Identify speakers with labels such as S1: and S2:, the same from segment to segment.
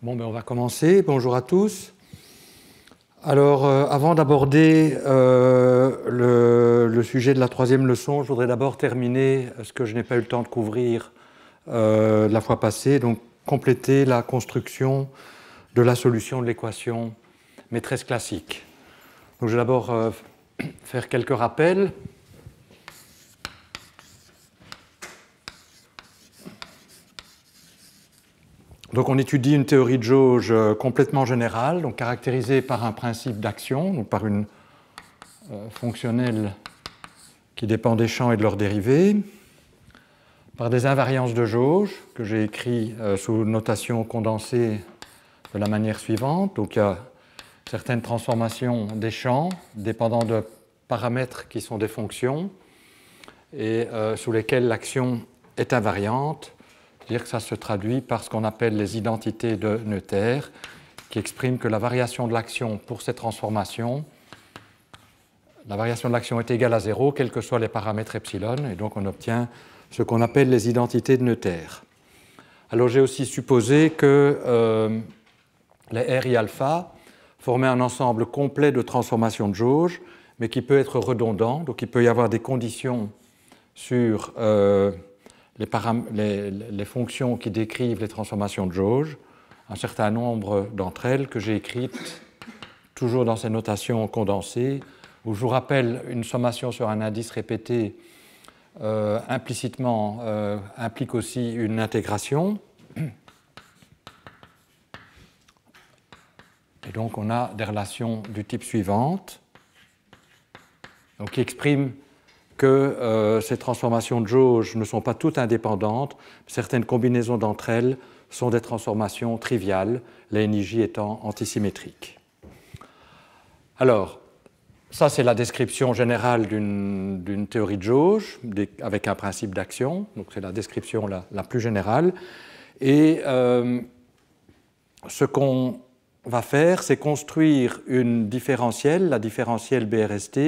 S1: Bon, ben on va commencer. Bonjour à tous. Alors, avant d'aborder le sujet de la troisième leçon, je voudrais d'abord terminer ce que je n'ai pas eu le temps de couvrir la fois passée, donc compléter la construction de la solution de l'équation maîtresse classique. Donc, je vais d'abord faire quelques rappels. Donc on étudie une théorie de jauge complètement générale, donc caractérisée par un principe d'action, donc par une fonctionnelle qui dépend des champs et de leurs dérivés, par des invariances de jauge que j'ai écrit sous notation condensée de la manière suivante. Donc il y a certaines transformations des champs dépendant de paramètres qui sont des fonctions et sous lesquels l'action est invariante. C'est-à-dire que ça se traduit par ce qu'on appelle les identités de Noether, qui expriment que la variation de l'action pour ces transformations, la variation de l'action est égale à 0, quels que soient les paramètres epsilon, et donc on obtient ce qu'on appelle les identités de Noether. Alors j'ai aussi supposé que les R et alpha formaient un ensemble complet de transformations de jauge, mais qui peut être redondant, donc il peut y avoir des conditions sur les fonctions qui décrivent les transformations de jauge, un certain nombre d'entre elles que j'ai écrites toujours dans ces notations condensées, où je vous rappelle une sommation sur un indice répété implicitement implique aussi une intégration. Et donc on a des relations du type suivante, donc qui expriment que ces transformations de jauge ne sont pas toutes indépendantes. Certaines combinaisons d'entre elles sont des transformations triviales, les NIJ étant antisymétriques. Alors, ça c'est la description générale d'une théorie de jauge avec un principe d'action, donc c'est la description la plus générale. Et ce qu'on va faire, c'est construire une différentielle, la différentielle BRST,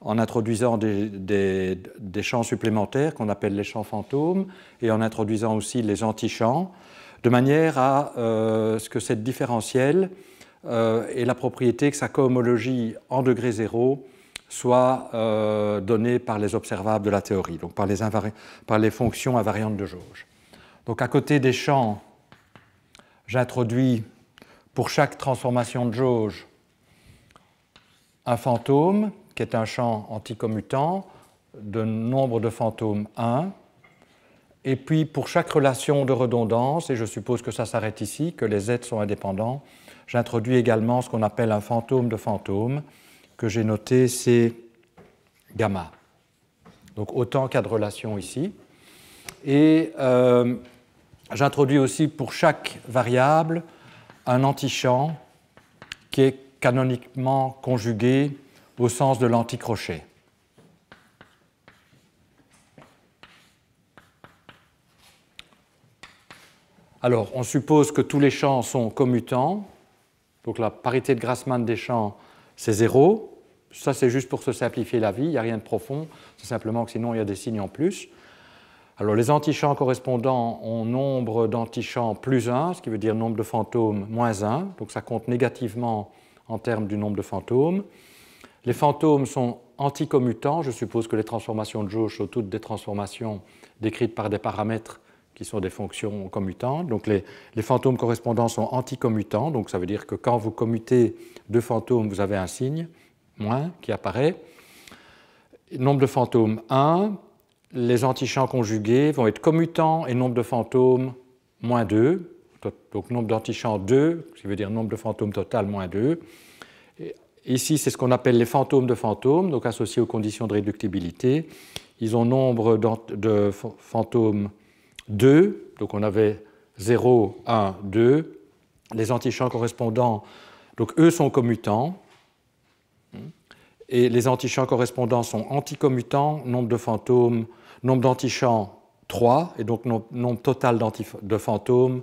S1: en introduisant des champs supplémentaires qu'on appelle les champs fantômes et en introduisant aussi les antichamps, de manière à ce que cette différentielle ait la propriété que sa cohomologie en degré zéro soit donnée par les observables de la théorie, donc par les fonctions invariantes de jauge. Donc à côté des champs, j'introduis pour chaque transformation de jauge un fantôme, qui est un champ anticommutant de nombre de fantômes 1. Et puis pour chaque relation de redondance, et je suppose que ça s'arrête ici, que les Z sont indépendants, j'introduis également ce qu'on appelle un fantôme de fantôme, que j'ai noté C gamma. Donc autant qu'il y a de relations ici. Et j'introduis aussi pour chaque variable un antichamp qui est canoniquement conjugué au sens de l'anticrochet. Alors, on suppose que tous les champs sont commutants, donc la parité de Grassmann des champs, c'est 0. Ça, c'est juste pour se simplifier la vie, il n'y a rien de profond, c'est simplement que sinon il y a des signes en plus. Alors, les antichamps correspondants ont nombre d'antichamps plus 1, ce qui veut dire nombre de fantômes moins 1, donc ça compte négativement en termes du nombre de fantômes. Les fantômes sont anticommutants, je suppose que les transformations de jauge sont toutes des transformations décrites par des paramètres qui sont des fonctions commutantes. Donc les fantômes correspondants sont anticommutants, donc ça veut dire que quand vous commutez deux fantômes, vous avez un signe, moins, qui apparaît. Nombre de fantômes 1, les antichamps conjugués vont être commutants et nombre de fantômes moins 2, donc nombre d'antichamps 2, ce qui veut dire nombre de fantômes total moins 2. Ici, c'est ce qu'on appelle les fantômes de fantômes, donc associés aux conditions de réductibilité. Ils ont nombre de fantômes 2, donc on avait 0, 1, 2. Les antichamps correspondants, donc eux sont commutants. Et les antichamps correspondants sont anticommutants, nombre de fantômes, nombre d'antichamps 3, et donc nombre total de fantômes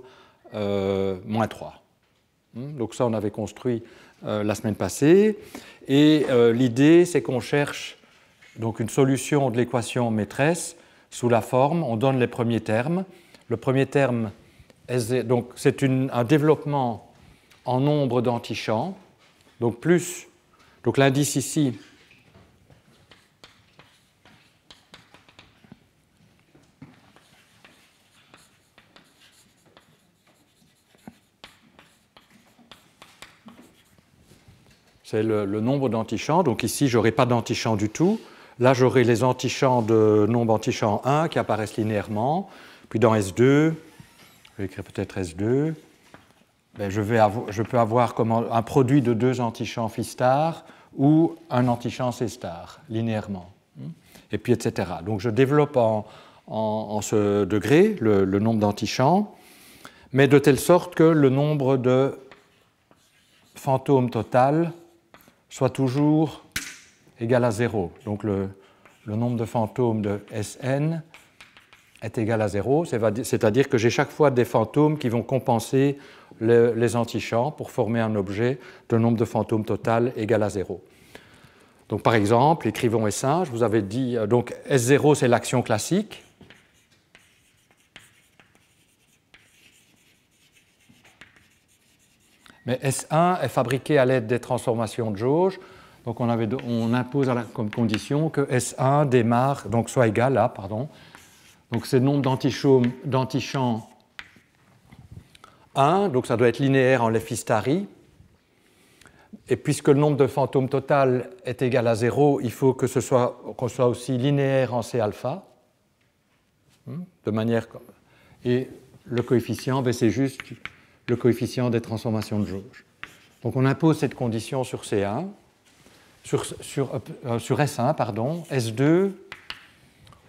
S1: moins 3. Donc ça, on avait construit la semaine passée. Et l'idée, c'est qu'on cherche donc une solution de l'équation maîtresse sous la forme, on donne les premiers termes. Le premier terme donc c'est un développement en nombre d'antichamps. Donc l'indice ici, c'est le nombre d'antichamps. Donc ici, je n'aurai pas d'antichamps du tout. Là, j'aurai les antichamps de nombre antichamps 1 qui apparaissent linéairement. Puis dans S2, je vais écrire peut-être S2, ben je peux avoir comme un produit de deux antichamps phi star ou un antichamp C star, linéairement. Et puis, etc. Donc je développe en ce degré le nombre d'antichamps, mais de telle sorte que le nombre de fantômes total soit toujours égal à 0. Donc le nombre de fantômes de Sn est égal à 0, c'est-à-dire que j'ai chaque fois des fantômes qui vont compenser les antichamps pour former un objet de nombre de fantômes total égal à 0. Donc par exemple, écrivons S1, je vous avais dit, donc S0 c'est l'action classique. Mais S1 est fabriqué à l'aide des transformations de jauge. Donc on impose comme condition que S1 démarre, donc soit égal à, pardon, donc c'est le nombre d'antichamps 1, donc ça doit être linéaire en Levi-Stary. Et puisque le nombre de fantômes total est égal à 0, il faut qu'on soit aussi linéaire en C-alpha. De manière. Et le coefficient, c'est juste le coefficient des transformations de jauge. Donc on impose cette condition sur C1, sur S1, pardon, S2.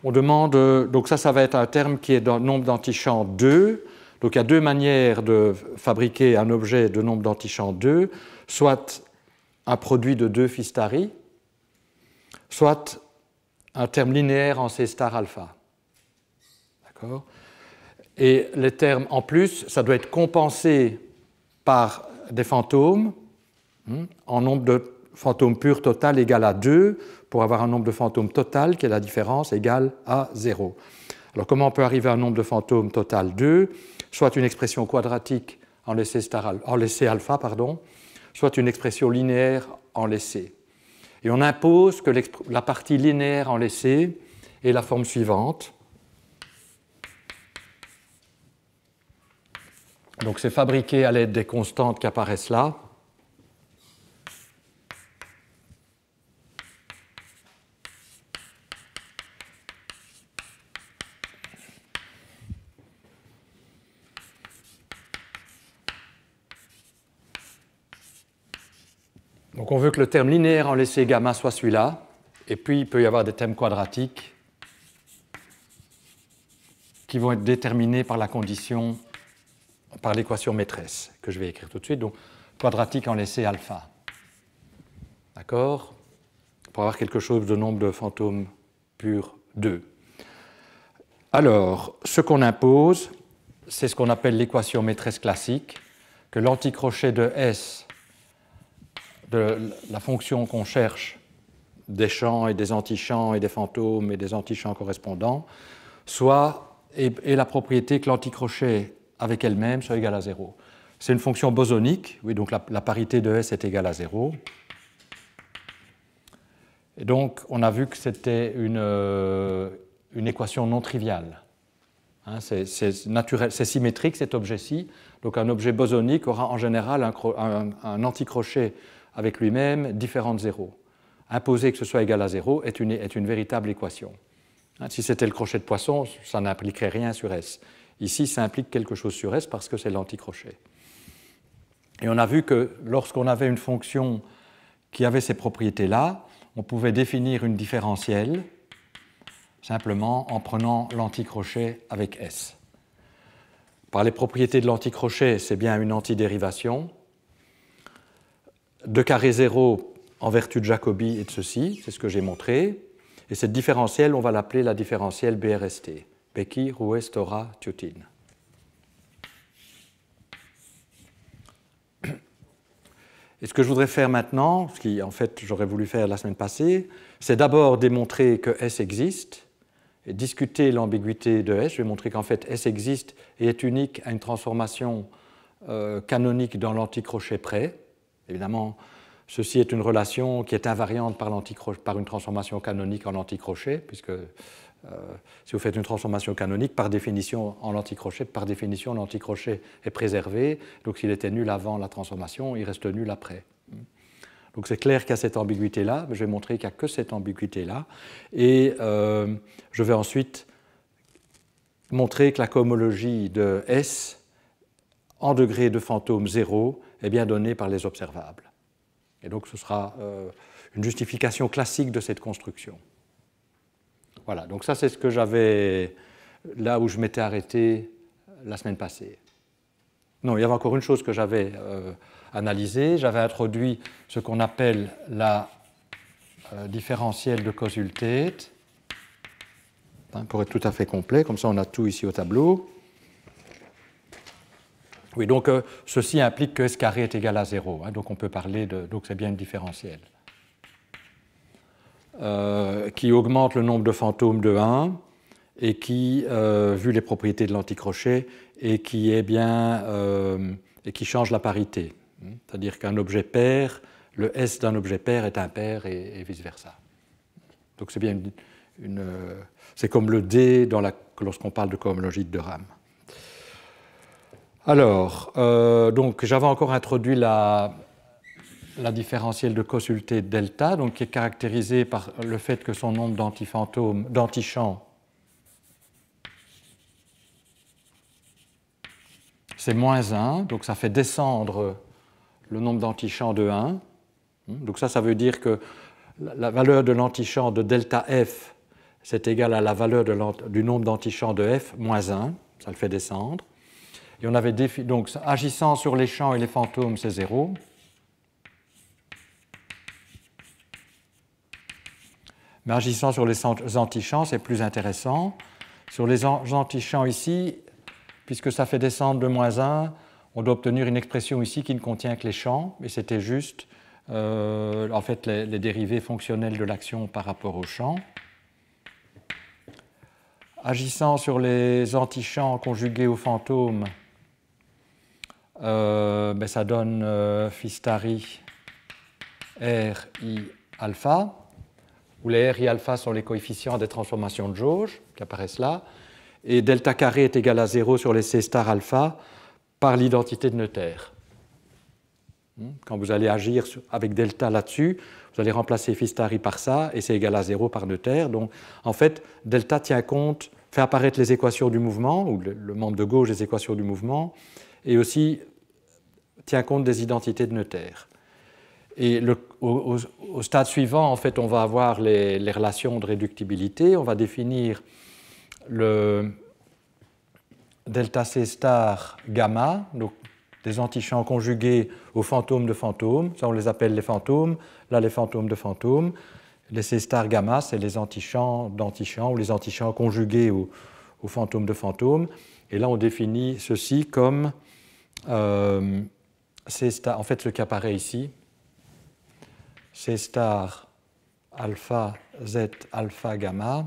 S1: On demande, donc ça va être un terme qui est dans le nombre d'antichamps 2. Donc il y a deux manières de fabriquer un objet de nombre d'antichamps 2, soit un produit de 2 phi stari, soit un terme linéaire en C star alpha. D'accord ? Et les termes en plus, ça doit être compensé par des fantômes en nombre de fantômes purs total égal à 2 pour avoir un nombre de fantômes total qui est la différence égale à 0. Alors comment on peut arriver à un nombre de fantômes total 2 ? Soit une expression quadratique en C alpha, soit une expression linéaire en C. Et on impose que la partie linéaire en C est la forme suivante. Donc c'est fabriqué à l'aide des constantes qui apparaissent là. Donc on veut que le terme linéaire en C gamma soit celui-là, et puis il peut y avoir des termes quadratiques qui vont être déterminés par la condition, par l'équation maîtresse, que je vais écrire tout de suite, donc quadratique en C alpha. D'accord ? Pour avoir quelque chose de nombre de fantômes purs 2. Alors, ce qu'on impose, c'est ce qu'on appelle l'équation maîtresse classique, que l'anticrochet de S de la fonction qu'on cherche des champs et des antichamps et des fantômes et des antichamps correspondants et la propriété que l'anticrochet avec elle-même soit égal à 0. C'est une fonction bosonique, oui, donc la parité de S est égale à 0. Et donc on a vu que c'était une équation non triviale. Hein, c'est symétrique cet objet-ci, donc un objet bosonique aura en général un anticrochet avec lui-même différent de 0. Imposer que ce soit égal à 0 est une véritable équation. Si c'était le crochet de Poisson, ça n'impliquerait rien sur S. Ici, ça implique quelque chose sur S parce que c'est l'anticrochet. Et on a vu que lorsqu'on avait une fonction qui avait ces propriétés-là, on pouvait définir une différentielle simplement en prenant l'anticrochet avec S. Par les propriétés de l'anticrochet, c'est bien une antidérivation. De carré 0 en vertu de Jacobi et de ceci, c'est ce que j'ai montré. Et cette différentielle, on va l'appeler la différentielle BRST. Becky, Rouet, Stora, Tutin. Et ce que je voudrais faire maintenant, ce qui en fait j'aurais voulu faire la semaine passée, c'est d'abord démontrer que S existe, discuter l'ambiguïté de S. Je vais montrer qu'en fait S existe et est unique à une transformation canonique dans l'anticrochet près. Évidemment, ceci est une relation qui est invariante par une transformation canonique en anticrochet, puisque si vous faites une transformation canonique, par définition en anticrochet, par définition l'anticrochet est préservé, donc s'il était nul avant la transformation, il reste nul après. Donc c'est clair qu'il y a cette ambiguïté-là, mais je vais montrer qu'il n'y a que cette ambiguïté-là, et je vais ensuite montrer que la cohomologie de S en degré de fantôme 0 est bien donnée par les observables. Et donc ce sera une justification classique de cette construction. Voilà, donc ça c'est ce que j'avais là où je m'étais arrêté la semaine passée. Non, il y avait encore une chose que j'avais analysée. J'avais introduit ce qu'on appelle la différentielle de Kosultate, pour être tout à fait complet, comme ça on a tout ici au tableau. Oui, donc ceci implique que S carré est égal à 0, donc on peut parler de... Donc c'est bien une différentielle. Qui augmente le nombre de fantômes de 1 et qui, vu les propriétés de l'anticrochet, et qui est bien et qui change la parité. C'est-à-dire qu'un objet pair, le S d'un objet pair est impair et vice-versa. Donc c'est bien c'est comme le D lorsqu'on parle de cohomologie de De Rham. Alors, donc j'avais encore introduit la différentielle de Kosultate delta, donc qui est caractérisée par le fait que son nombre d'antichamps, c'est moins 1, donc ça fait descendre le nombre d'antichamps de 1. Donc ça veut dire que la valeur de l'antichamp de delta F, c'est égal à la valeur du nombre d'antichamps de F moins 1, ça le fait descendre. Et on avait donc agissant sur les champs et les fantômes, c'est 0. Mais agissant sur les antichamps, c'est plus intéressant. Sur les antichamps ici, puisque ça fait descendre de moins 1, on doit obtenir une expression ici qui ne contient que les champs, et c'était juste en fait les dérivés fonctionnels de l'action par rapport aux champs. Agissant sur les antichamps conjugués aux fantômes, ça donne phi star i r i alpha, où les r i alpha sont les coefficients des transformations de jauge qui apparaissent là, et delta carré est égal à 0 sur les c star alpha par l'identité de Noether. Quand vous allez agir avec delta là-dessus, vous allez remplacer phi star i par ça, et c'est égal à 0 par Noether. Donc, en fait, delta tient compte, fait apparaître les équations du mouvement, ou le membre de gauche des équations du mouvement, et aussi tient compte des identités de Noether. Et au stade suivant, en fait, on va avoir les relations de réductibilité. On va définir le delta C star gamma, donc des antichamps conjugués aux fantômes de fantômes. Ça, on les appelle les fantômes. Là, les fantômes de fantômes. Les C star gamma, c'est les antichamps d'antichamps ou les antichamps conjugués aux fantômes de fantômes. Et là, on définit ceci comme C star, en fait, ce qui apparaît ici. C star alpha z alpha gamma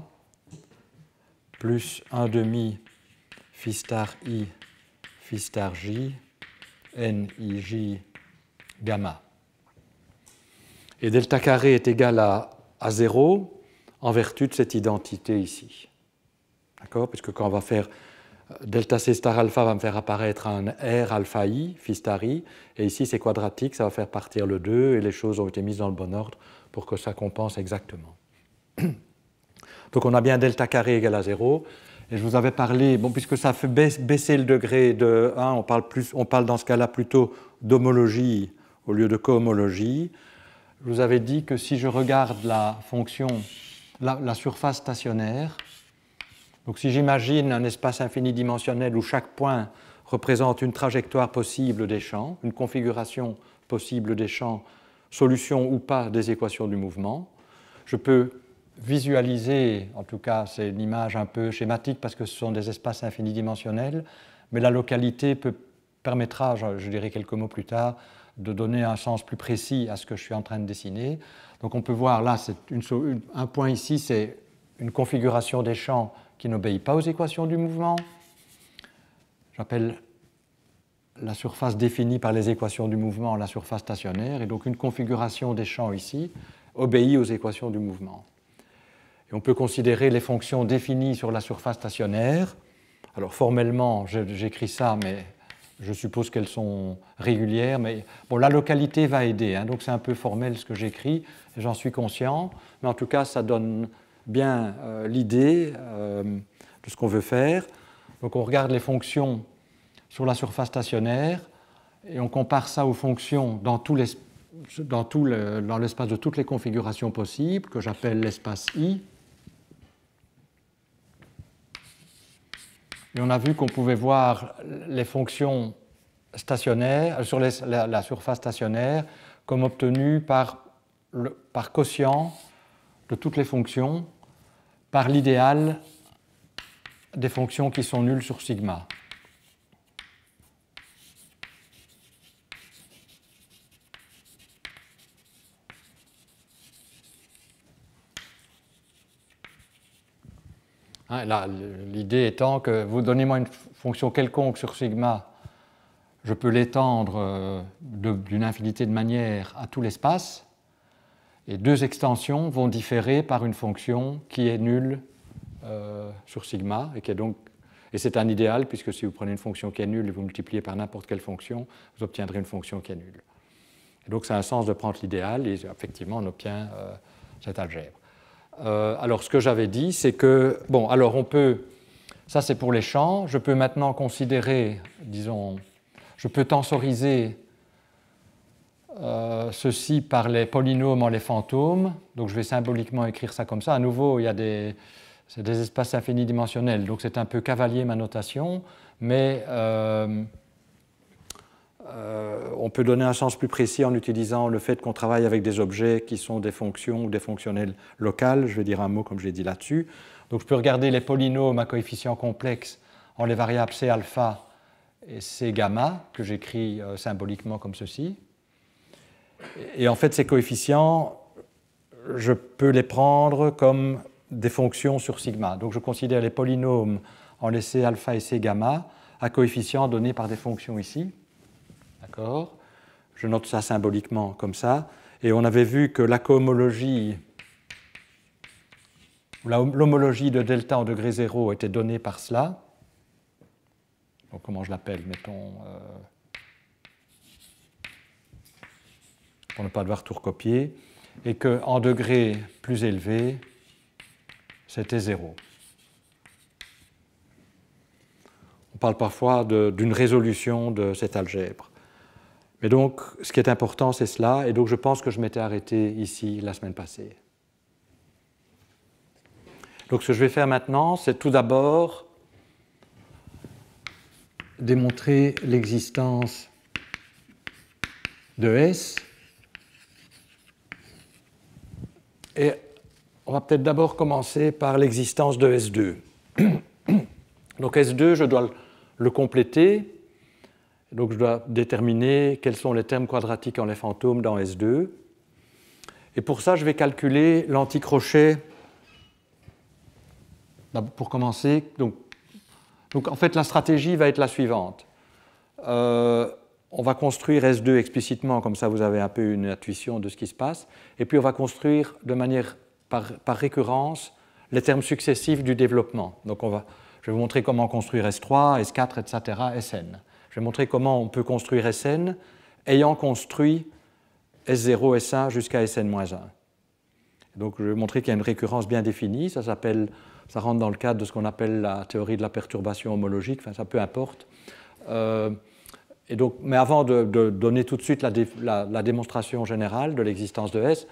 S1: plus 1 demi phi star i phi star j n i j gamma. Et delta carré est égal à 0 en vertu de cette identité ici. D'accord? Puisque quand on va faire delta c star alpha va me faire apparaître un r alpha i, phi star i, et ici c'est quadratique, ça va faire partir le 2, et les choses ont été mises dans le bon ordre pour que ça compense exactement. Donc on a bien delta carré égal à 0, et je vous avais parlé, bon, puisque ça fait baisser le degré de 1, on parle dans ce cas-là plutôt d'homologie au lieu de cohomologie. Je vous avais dit que si je regarde la fonction, la surface stationnaire, donc si j'imagine un espace infinidimensionnel où chaque point représente une trajectoire possible des champs, une configuration possible des champs, solution ou pas des équations du mouvement, je peux visualiser, en tout cas c'est une image un peu schématique parce que ce sont des espaces infinidimensionnels, mais la localité permettra, je dirai quelques mots plus tard, de donner un sens plus précis à ce que je suis en train de dessiner. Donc on peut voir là, un point ici, c'est une configuration des champs qui n'obéit pas aux équations du mouvement. J'appelle la surface définie par les équations du mouvement la surface stationnaire, et donc une configuration des champs ici obéit aux équations du mouvement. Et on peut considérer les fonctions définies sur la surface stationnaire. Alors formellement, j'écris ça, mais je suppose qu'elles sont régulières. Mais bon, la localité va aider, hein, donc c'est un peu formel ce que j'écris, j'en suis conscient, mais en tout cas, ça donne bien l'idée de ce qu'on veut faire. Donc on regarde les fonctions sur la surface stationnaire et on compare ça aux fonctions dans l'espace de toutes les configurations possibles, que j'appelle l'espace I. Et on a vu qu'on pouvait voir les fonctions stationnaires sur la surface stationnaire comme obtenues par quotient de toutes les fonctions par l'idéal des fonctions qui sont nulles sur sigma. L'idée étant que vous donnez-moi une fonction quelconque sur sigma, je peux l'étendre d'une infinité de manières à tout l'espace, et deux extensions vont différer par une fonction qui est nulle sur sigma, et c'est un idéal, puisque si vous prenez une fonction qui est nulle et vous multipliez par n'importe quelle fonction, vous obtiendrez une fonction qui est nulle. Et donc ça a un sens de prendre l'idéal, et effectivement on obtient cette algèbre. Alors ce que j'avais dit, c'est que, bon, alors on peut, ça c'est pour les champs, je peux maintenant considérer, disons, je peux tensoriser ceci par les polynômes en les fantômes, donc je vais symboliquement écrire ça comme ça. À nouveau, c'est des espaces infinidimensionnels, donc c'est un peu cavalier ma notation, mais on peut donner un sens plus précis en utilisant le fait qu'on travaille avec des objets qui sont des fonctions ou des fonctionnels locales. Je vais dire un mot comme je l'ai dit là-dessus. Donc je peux regarder les polynômes à coefficients complexes en les variables c alpha et c gamma, que j'écris symboliquement comme ceci. Et en fait, ces coefficients, je peux les prendre comme des fonctions sur sigma. Donc je considère les polynômes en les c alpha et c gamma à coefficients donnés par des fonctions ici. D'accord ? Je note ça symboliquement comme ça. Et on avait vu que la cohomologie, l'homologie de delta en degré 0 était donnée par cela. Donc comment je l'appelle, mettons, pour ne pas devoir tout recopier. Et qu'en degré plus élevé, c'était 0. On parle parfois d'une résolution de cette algèbre. Mais donc, ce qui est important, c'est cela, et donc je pense que je m'étais arrêté ici la semaine passée. Donc ce que je vais faire maintenant, c'est tout d'abord démontrer l'existence de S. Et on va peut-être d'abord commencer par l'existence de S2. Donc S2, je dois le compléter. Donc je dois déterminer quels sont les termes quadratiques en les fantômes dans S2. Et pour ça, je vais calculer l'anticrochet. Pour commencer, donc en fait, la stratégie va être la suivante. On va construire S2 explicitement, comme ça vous avez un peu une intuition de ce qui se passe. Et puis on va construire de manière par récurrence les termes successifs du développement. Donc je vais vous montrer comment construire S3, S4, etc., Sn. Je vais montrer comment on peut construire Sn ayant construit S0, S1 jusqu'à Sn-1. Donc je vais montrer qu'il y a une récurrence bien définie, ça rentre dans le cadre de ce qu'on appelle la théorie de la perturbation homologique, enfin ça peu importe. Et donc, mais avant de donner tout de suite la démonstration générale de l'existence de S,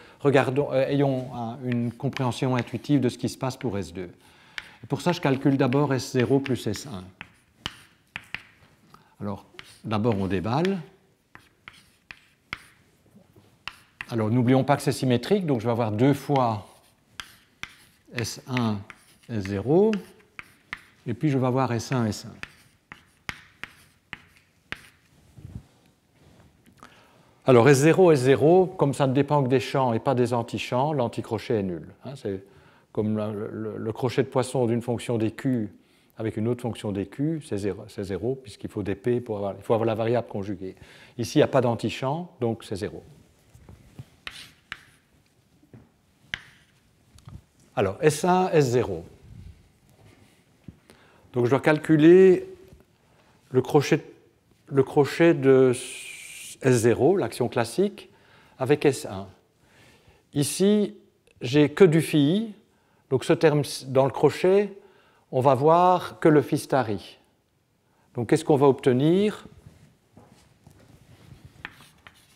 S1: ayons une compréhension intuitive de ce qui se passe pour S2. Et pour ça, je calcule d'abord S0 plus S1. Alors, d'abord, on déballe. Alors, n'oublions pas que c'est symétrique, donc je vais avoir 2 fois S1, S0, et puis je vais avoir S1, S1. Alors, S0, S0, comme ça ne dépend que des champs et pas des antichamps, l'anticrochet est nul. C'est comme le crochet de poisson d'une fonction dq avec une autre fonction dq, c'est 0, puisqu'il faut des p il faut avoir la variable conjuguée. Ici, il n'y a pas d'antichamp, donc c'est 0. Alors, S1, S0. Donc, je dois calculer le crochet de S0, l'action classique, avec S1. Ici, j'ai que du phi, donc ce terme dans le crochet, on va voir que le phi star i. Donc, qu'est-ce qu'on va obtenir?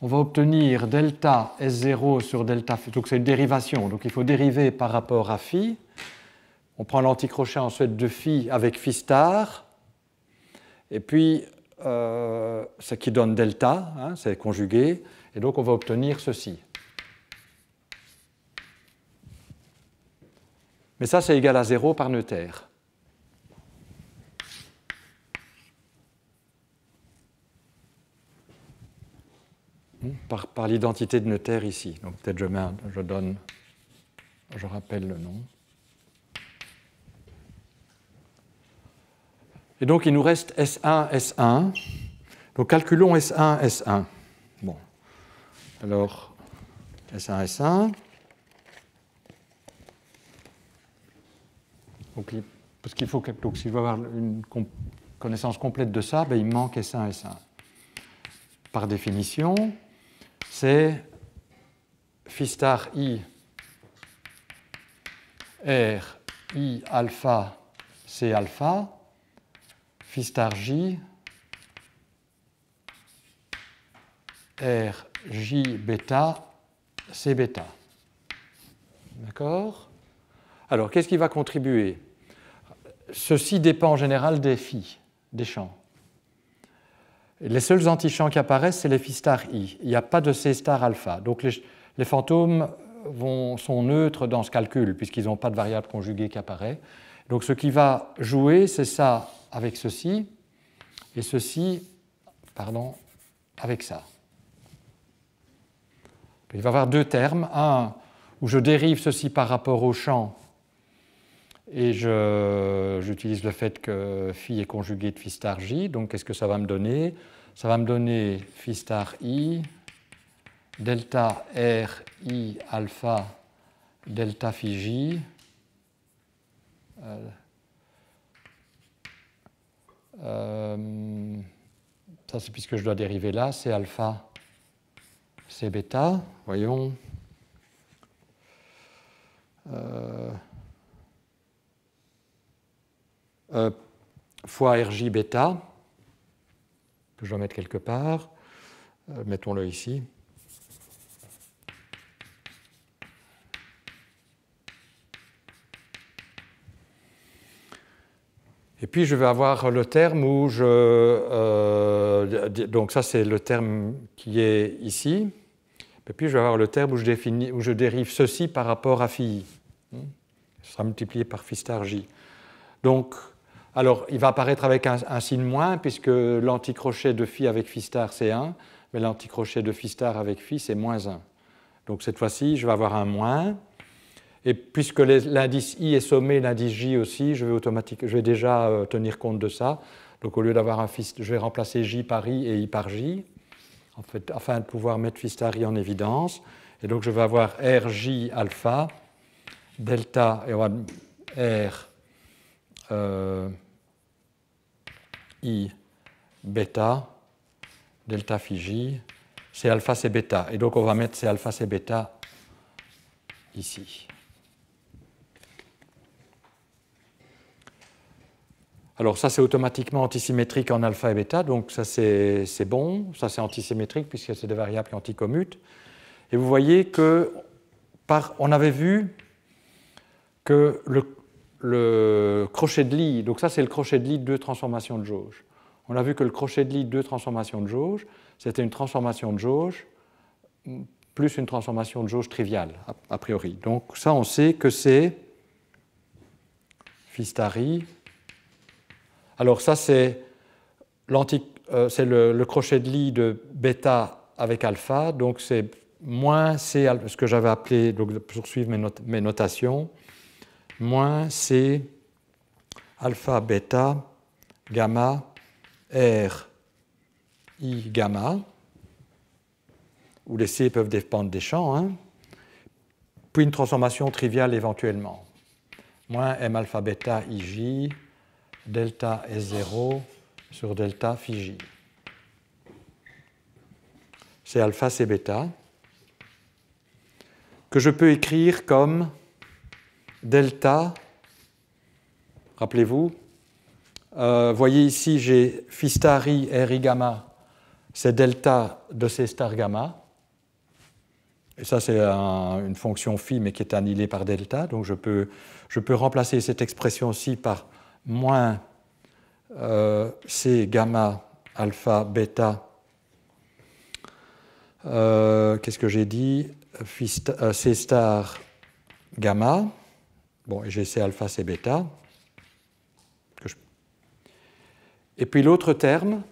S1: On va obtenir delta S0 sur delta phi. Donc, c'est une dérivation, donc il faut dériver par rapport à phi. On prend l'anticrochet ensuite de phi avec phi star, et puis ce qui donne delta, hein, c'est conjugué, et donc on va obtenir ceci. Mais ça, c'est égal à 0 par Noether. Par l'identité de Noether ici. Donc peut-être je rappelle le nom. Et donc il nous reste S1, S1. Donc calculons S1, S1. Bon. Alors, S1, S1. Donc, parce qu'il faut donc, s'il veut avoir une connaissance complète de ça, ben, il manque S1, S1. Par définition, c'est phi star I R I alpha C alpha, phi star J R J bêta C bêta. D'accord? Alors, qu'est-ce qui va contribuer? Ceci dépend en général des phi, des champs. Les seuls antichamps qui apparaissent, c'est les phi star i. Il n'y a pas de c star alpha. Donc les fantômes sont neutres dans ce calcul, puisqu'ils n'ont pas de variable conjuguée qui apparaît. Donc ce qui va jouer, c'est ça avec ceci, et ceci, pardon, avec ça. Il va y avoir deux termes. Un où je dérive ceci par rapport au champ, et j'utilise le fait que phi est conjugué de phi star j. Donc, qu'est-ce que ça va me donner? Ça va me donner phi star i, delta r i alpha, delta phi j, ça c'est puisque je dois dériver là, c'est alpha, c'est bêta, voyons. Fois Rj bêta, que je dois mettre quelque part, mettons-le ici. Et puis je vais avoir le terme où donc ça c'est le terme qui est ici, et puis je vais avoir le terme où je dérive ceci par rapport à phi. Ce sera multiplié par phi star j. Donc, alors, il va apparaître avec un signe moins, puisque l'anticrochet de phi avec phi star, c'est 1, mais l'anticrochet de phi star avec phi, c'est moins 1. Donc, cette fois-ci, je vais avoir un moins. Et puisque l'indice i est sommé, l'indice j aussi, je vais déjà tenir compte de ça. Donc, au lieu d'avoir un phi, je vais remplacer j par i et i par j, en fait, afin de pouvoir mettre phi star i en évidence. Et donc, je vais avoir rj alpha, delta, et on va r I bêta, delta phi j, c'est alpha, c'est bêta. Et donc on va mettre c'est alpha, c'est bêta ici. Alors ça c'est automatiquement antisymétrique en alpha et bêta, donc ça c'est bon, ça c'est antisymétrique puisque c'est des variables qui anticommutent. Et vous voyez que on avait vu que le crochet de Lie, donc ça c'est le crochet de Lie de deux transformations de jauge. On a vu que le crochet de Lie de deux transformations de jauge, c'était une transformation de jauge plus une transformation de jauge triviale, a priori. Donc ça on sait que c'est phi star i. Alors ça c'est le crochet de Lie de bêta avec alpha, donc c'est moins c, ce que j'avais appelé, donc de poursuivre mes notations, moins C alpha bêta gamma R I gamma, où les C peuvent dépendre des champs, hein, puis une transformation triviale éventuellement. Moins M alpha bêta IJ delta S0 sur delta phi J. C'est alpha, c'est bêta, que je peux écrire comme delta, rappelez-vous, voyez ici, j'ai phi star I, R I gamma, c'est delta de C star gamma, et ça c'est une fonction phi, mais qui est annihilée par delta, donc je peux remplacer cette expression-ci par moins C gamma alpha bêta. Qu'est-ce que j'ai dit? C star gamma. Bon, et j'ai C alpha, C bêta. Et puis l'autre terme,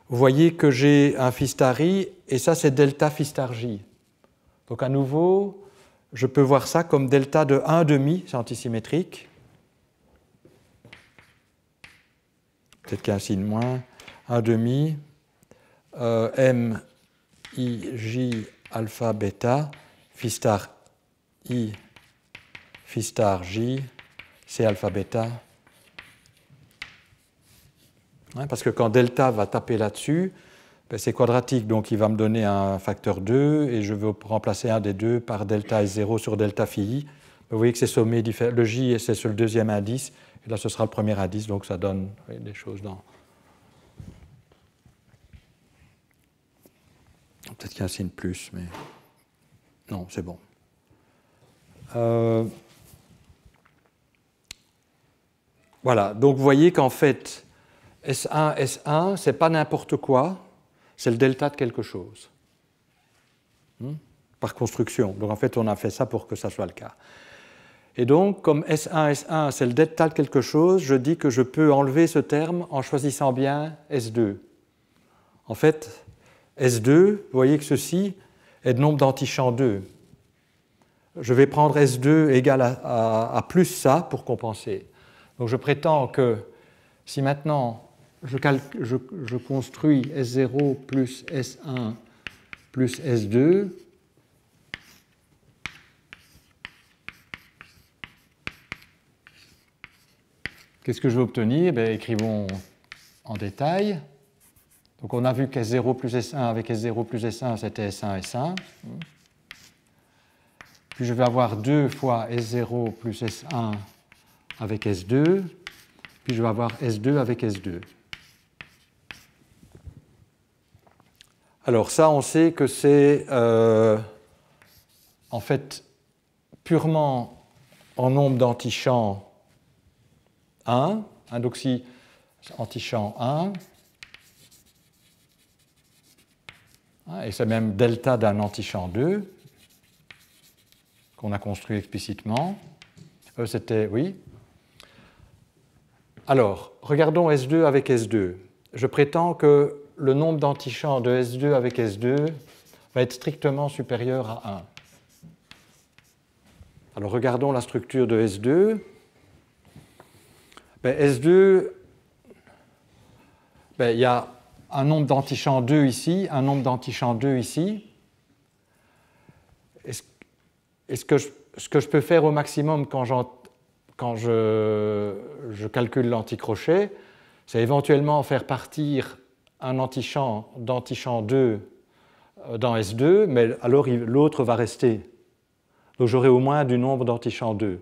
S1: vous voyez que j'ai un phi star I, et ça c'est delta phi star J. Donc à nouveau, je peux voir ça comme delta de 1,5, c'est antisymétrique. Peut-être qu'il y a un signe moins. 1,5 M I J alpha bêta phi star I phi star J C alpha bêta. Hein, parce que quand delta va taper là-dessus, ben c'est quadratique, donc il va me donner un facteur 2 et je veux remplacer un des deux par delta S0 sur delta phi I. Vous voyez que c'est sommé différent. Le J c'est sur le deuxième indice et là ce sera le premier indice, donc ça donne des choses dans. Peut-être qu'il y a un signe plus, mais non, c'est bon. Voilà, donc vous voyez qu'en fait, S1, S1, ce n'est pas n'importe quoi, c'est le delta de quelque chose. Par construction. Donc en fait, on a fait ça pour que ça soit le cas. Et donc, comme S1, S1, c'est le delta de quelque chose, je dis que je peux enlever ce terme en choisissant bien S2. En fait, S2, vous voyez que ceci est le nombre d'antichamps 2. Je vais prendre S2 égal à plus ça pour compenser. Donc je prétends que si maintenant je construis S0 plus S1 plus S2, qu'est-ce que je vais obtenir? Ben, écrivons en détail. Donc on a vu qu'S0 plus S1 avec S0 plus S1, c'était S1, S1. Puis je vais avoir 2 fois S0 plus S1 avec S2. Puis je vais avoir S2 avec S2. Alors ça, on sait que c'est en fait purement en nombre d'antichamps 1. Donc si antichamp 1, et c'est même delta d'un antichamp 2 qu'on a construit explicitement. C'était, oui. Alors, regardons S2 avec S2. Je prétends que le nombre d'antichamps de S2 avec S2 va être strictement supérieur à 1. Alors, regardons la structure de S2. S2, il y a un nombre d'antichamps 2 ici, un nombre d'antichamps 2 ici. Ce que je peux faire au maximum quand je calcule l'anticrochet, c'est éventuellement faire partir un antichamp d'antichamp 2 dans S2, mais alors l'autre va rester. Donc j'aurai au moins du nombre d'antichamps 2.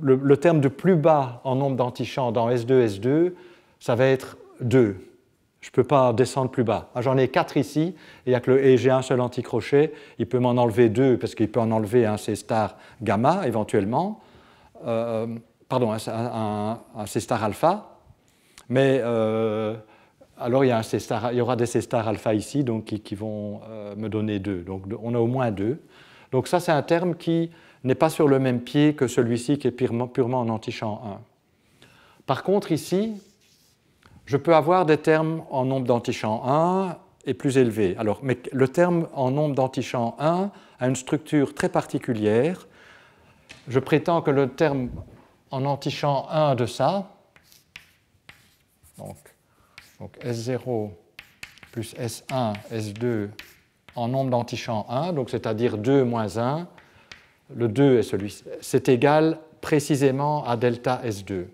S1: Le terme de plus bas en nombre d'antichamps dans S2, S2, ça va être 2. Je ne peux pas descendre plus bas. J'en ai 4 ici, et j'ai un seul anticrochet. Il peut m'en enlever 2, parce qu'il peut en enlever un C star gamma, éventuellement. Pardon, un C star alpha. Mais alors, il y aura des C star alpha ici, donc, qui vont me donner 2. Donc, on a au moins 2. Donc, ça, c'est un terme qui n'est pas sur le même pied que celui-ci, qui est purement en antichamp 1. Par contre, ici, je peux avoir des termes en nombre d'antichamps 1 et plus élevés. Alors, mais le terme en nombre d'antichamps 1 a une structure très particulière. je prétends que le terme en antichamp 1 de ça, donc S0 plus S1, S2 en nombre d'antichamps 1, donc c'est-à-dire 2 moins 1, le 2 est celui-ci, c'est égal précisément à delta S2.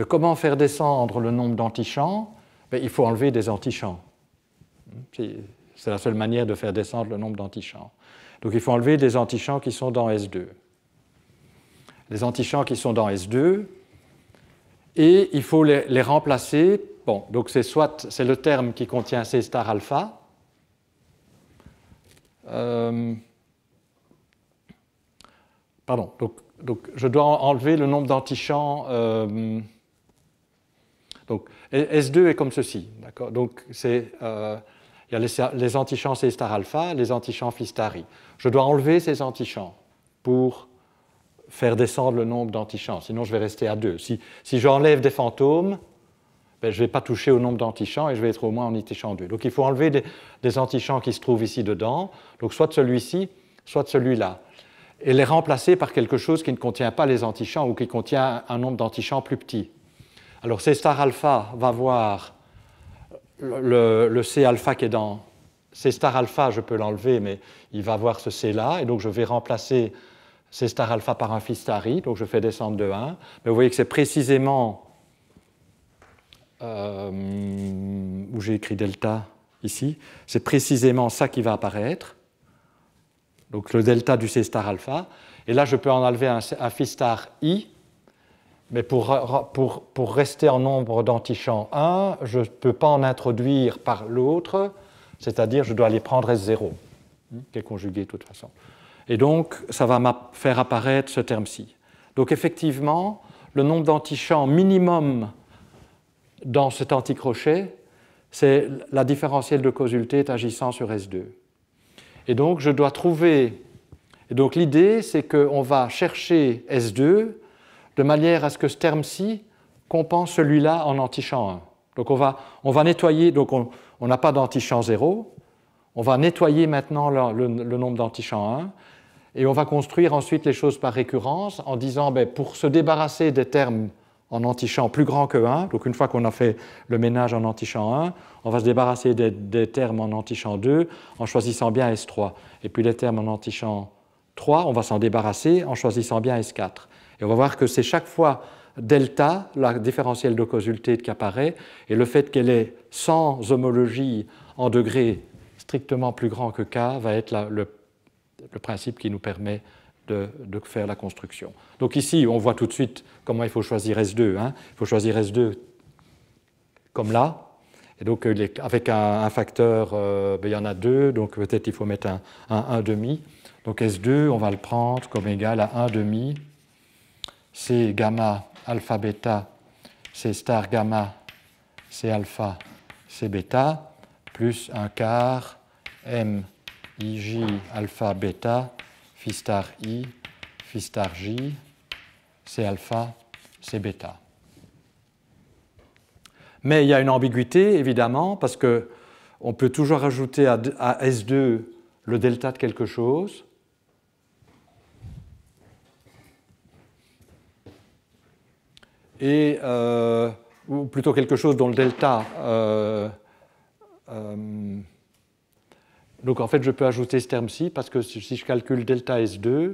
S1: Comment faire descendre le nombre d'antichamps? Il faut enlever des antichamps. C'est la seule manière de faire descendre le nombre d'antichamps. Donc il faut enlever des antichamps qui sont dans S2. Les antichamps qui sont dans S2, et il faut les remplacer. Bon, donc c'est le terme qui contient C star alpha. Pardon, donc je dois enlever le nombre d'antichamps. Donc S2 est comme ceci, d'accord? Donc il y a les antichamps C star alpha, les antichamps phi star I. Je dois enlever ces antichamps pour faire descendre le nombre d'antichamps, sinon je vais rester à 2. Si j'enlève des fantômes, je ne vais pas toucher au nombre d'antichamps et je vais être au moins en antichamp 2. Donc il faut enlever des antichamps qui se trouvent ici dedans, donc soit de celui-ci, soit de celui-là, et les remplacer par quelque chose qui ne contient pas les antichamps ou qui contient un nombre d'antichamps plus petit. Alors C star alpha va voir le C alpha qui est dans C star alpha, je peux l'enlever, mais il va voir ce C là, et donc je vais remplacer C star alpha par un phi star I, donc je fais descendre de 1. Mais vous voyez que c'est précisément où j'ai écrit delta ici, c'est précisément ça qui va apparaître, donc le delta du C star alpha, et là je peux en enlever un phi star I, mais pour rester en nombre d'antichamps 1, je ne peux pas en introduire par l'autre, c'est-à-dire je dois les prendre S0, qui est conjugué de toute façon. Et donc ça va faire apparaître ce terme-ci. Donc effectivement, le nombre d'antichamps minimum dans cet anticrochet, c'est la différentielle de Kosultet agissant sur S2. Et donc je dois trouver... Et donc l'idée, c'est qu'on va chercher S2 de manière à ce que ce terme-ci compense celui-là en antichamp 1. Donc on va nettoyer, donc on n'a pas d'antichamp 0, on va nettoyer maintenant le nombre d'antichamps 1, et on va construire ensuite les choses par récurrence en disant, pour se débarrasser des termes en antichamp plus grands que 1, donc une fois qu'on a fait le ménage en antichamp 1, on va se débarrasser des termes en antichamp 2 en choisissant bien S3. Et puis les termes en antichamp 3, on va s'en débarrasser en choisissant bien S4. Et on va voir que c'est chaque fois delta, la différentielle de Kosultet qui apparaît, et le fait qu'elle est sans homologie en degré strictement plus grand que K va être le principe qui nous permet de faire la construction. Donc ici, on voit tout de suite comment il faut choisir S2. Il faut choisir S2 comme là. Et donc avec un facteur, il y en a 2, donc peut-être il faut mettre un 1,5. Donc S2, on va le prendre comme égal à 1,5. C gamma alpha bêta, C star gamma, C alpha, C bêta, plus un quart M IJ alpha bêta, phi star I, phi star J, C alpha, C bêta. Mais il y a une ambiguïté, évidemment, parce qu'on peut toujours ajouter à S2 le delta de quelque chose. Et, ou plutôt quelque chose dont le delta... donc en fait, je peux ajouter ce terme-ci, parce que si je calcule delta S2,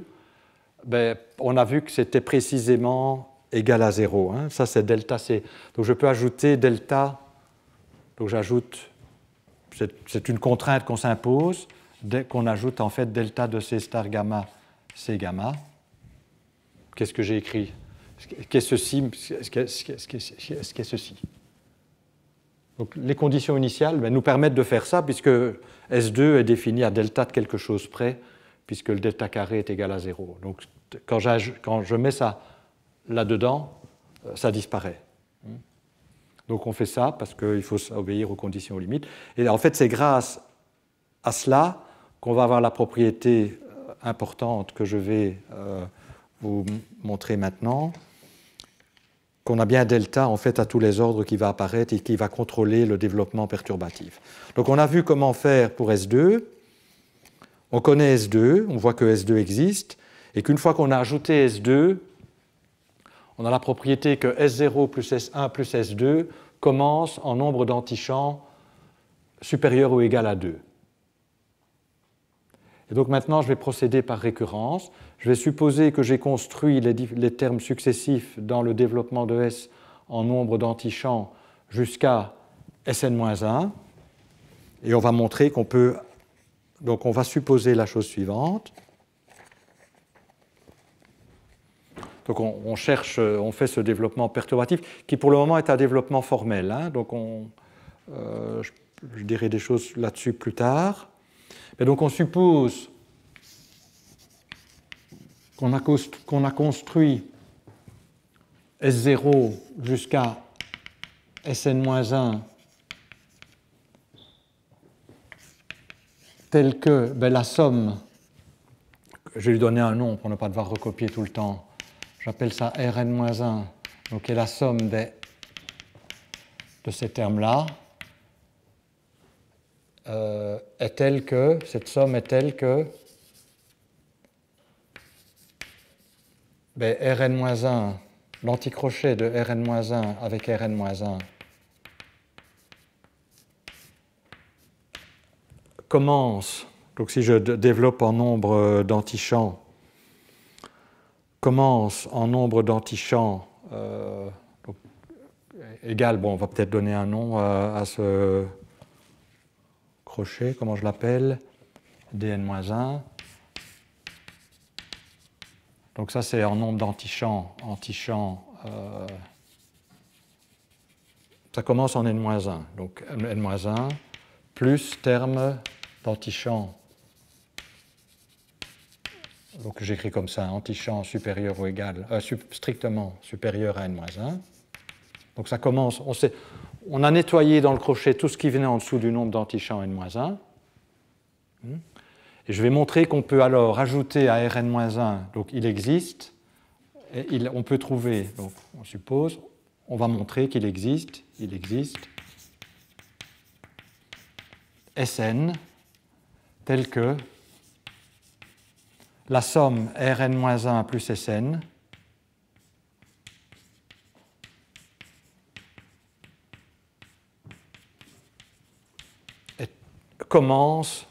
S1: on a vu que c'était précisément égal à 0. Ça, c'est delta C. Donc je peux ajouter delta, donc j'ajoute, c'est une contrainte qu'on s'impose, dès qu'on ajoute en fait delta de C star gamma, C gamma. Qu'est-ce que j'ai écrit? Qu'est-ce qu'est ceci? Donc, les conditions initiales nous permettent de faire ça, puisque S2 est défini à delta de quelque chose près, puisque le delta carré est égal à 0. Donc, quand je mets ça là-dedans, ça disparaît. Donc, on fait ça parce qu'il faut obéir aux conditions limites. Et en fait, c'est grâce à cela qu'on va avoir la propriété importante que je vais vous montrer maintenant, qu'on a bien delta en fait à tous les ordres qui va apparaître et qui va contrôler le développement perturbatif. Donc on a vu comment faire pour S2, on connaît S2, on voit que S2 existe, et qu'une fois qu'on a ajouté S2, on a la propriété que S0 plus S1 plus S2 commence en nombre d'antichamps supérieur ou égal à 2. Et donc maintenant, je vais procéder par récurrence. Je vais supposer que j'ai construit les termes successifs dans le développement de S en nombre d'antichamps jusqu'à Sn-1. Et on va montrer qu'on peut... Donc on va supposer la chose suivante. Donc on cherche, on fait ce développement perturbatif qui pour le moment est un développement formel. Hein. Donc je dirai des choses là-dessus plus tard. Et donc on suppose qu'on a construit S0 jusqu'à Sn-1 telle que la somme, je vais lui donner un nom pour ne pas devoir recopier tout le temps, j'appelle ça Rn-1, donc qui est la somme de ces termes-là, est telle que, cette somme est telle que Rn-1, l'anticrochet de Rn-1 avec Rn-1 commence, donc si je développe en nombre d'antichamps, commence en nombre d'antichamps égal, bon, on va peut-être donner un nom à ce crochet, comment je l'appelle, dn-1. Donc ça, c'est en nombre d'antichamps. Ça commence en n-1. Donc n-1 plus terme d'antichamp. Donc j'écris comme ça, antichamp supérieur ou égal, strictement supérieur à n-1. Donc ça commence, on a nettoyé dans le crochet tout ce qui venait en dessous du nombre d'antichamps n-1. Et je vais montrer qu'on peut alors ajouter à Rn-1, donc il existe, et on peut trouver, donc on suppose, on va montrer qu'il existe, Sn, tel que la somme Rn-1 plus Sn commence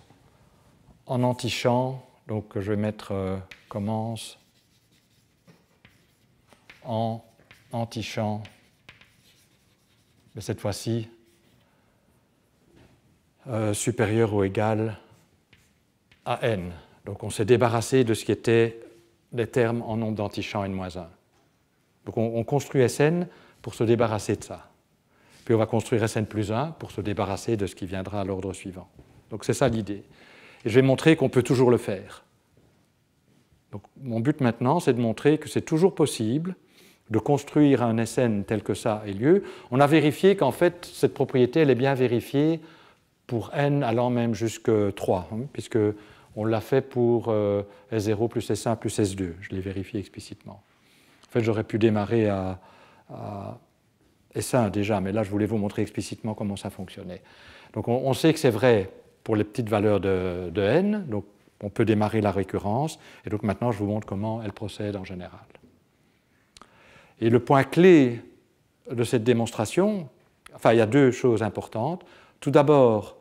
S1: en antichamp, donc je vais mettre commence en antichamp, mais cette fois-ci supérieur ou égal à n. Donc on s'est débarrassé de ce qui était les termes en nombre d'antichamps n-1. Donc on construit Sn pour se débarrasser de ça. Puis on va construire Sn plus 1 pour se débarrasser de ce qui viendra à l'ordre suivant. Donc c'est ça l'idée. Et je vais montrer qu'on peut toujours le faire. Donc mon but maintenant, c'est de montrer que c'est toujours possible de construire un Sn tel que ça ait lieu. On a vérifié qu'en fait, cette propriété, elle est bien vérifiée pour n allant même jusqu'à 3, puisque on l'a fait pour S0 plus S1 plus S2. Je l'ai vérifié explicitement. En fait, j'aurais pu démarrer à S1 déjà, mais là, je voulais vous montrer explicitement comment ça fonctionnait. Donc on sait que c'est vrai pour les petites valeurs de n, donc on peut démarrer la récurrence, et donc maintenant je vous montre comment elle procède en général. Et le point clé de cette démonstration, enfin il y a deux choses importantes. Tout d'abord,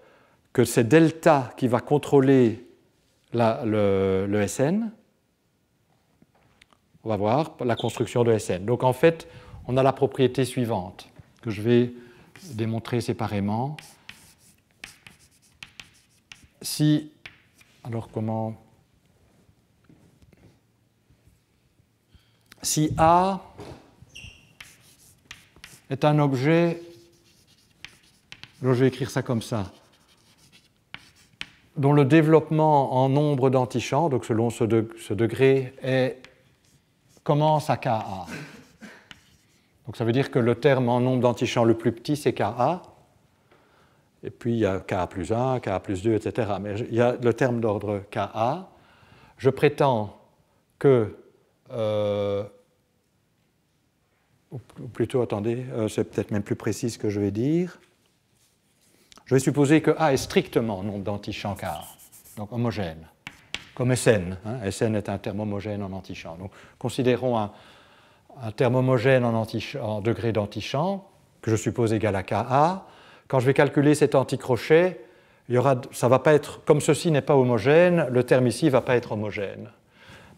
S1: que c'est delta qui va contrôler le Sn. On va voir la construction de Sn. Donc en fait, on a la propriété suivante, que je vais démontrer séparément. Si A est un objet, alors je vais écrire ça comme ça, dont le développement en nombre d'antichamps, donc selon ce degré, commence à Ka. Donc ça veut dire que le terme en nombre d'antichamps le plus petit, c'est Ka. Et puis il y a Ka plus 1, Ka plus 2, etc. Mais il y a le terme d'ordre Ka. Je prétends que, ou plutôt, attendez, c'est peut-être même plus précis ce que je vais dire. Je vais supposer que A est strictement nombre d'antichamps Ka, donc homogène. comme Sn. Hein. Sn est un terme homogène en antichamp. Donc, considérons un terme homogène en degré d'antichamp, que je suppose égal à Ka. Quand je vais calculer cet anticrochet, ça ne va pas être, comme ceci n'est pas homogène, le terme ici ne va pas être homogène.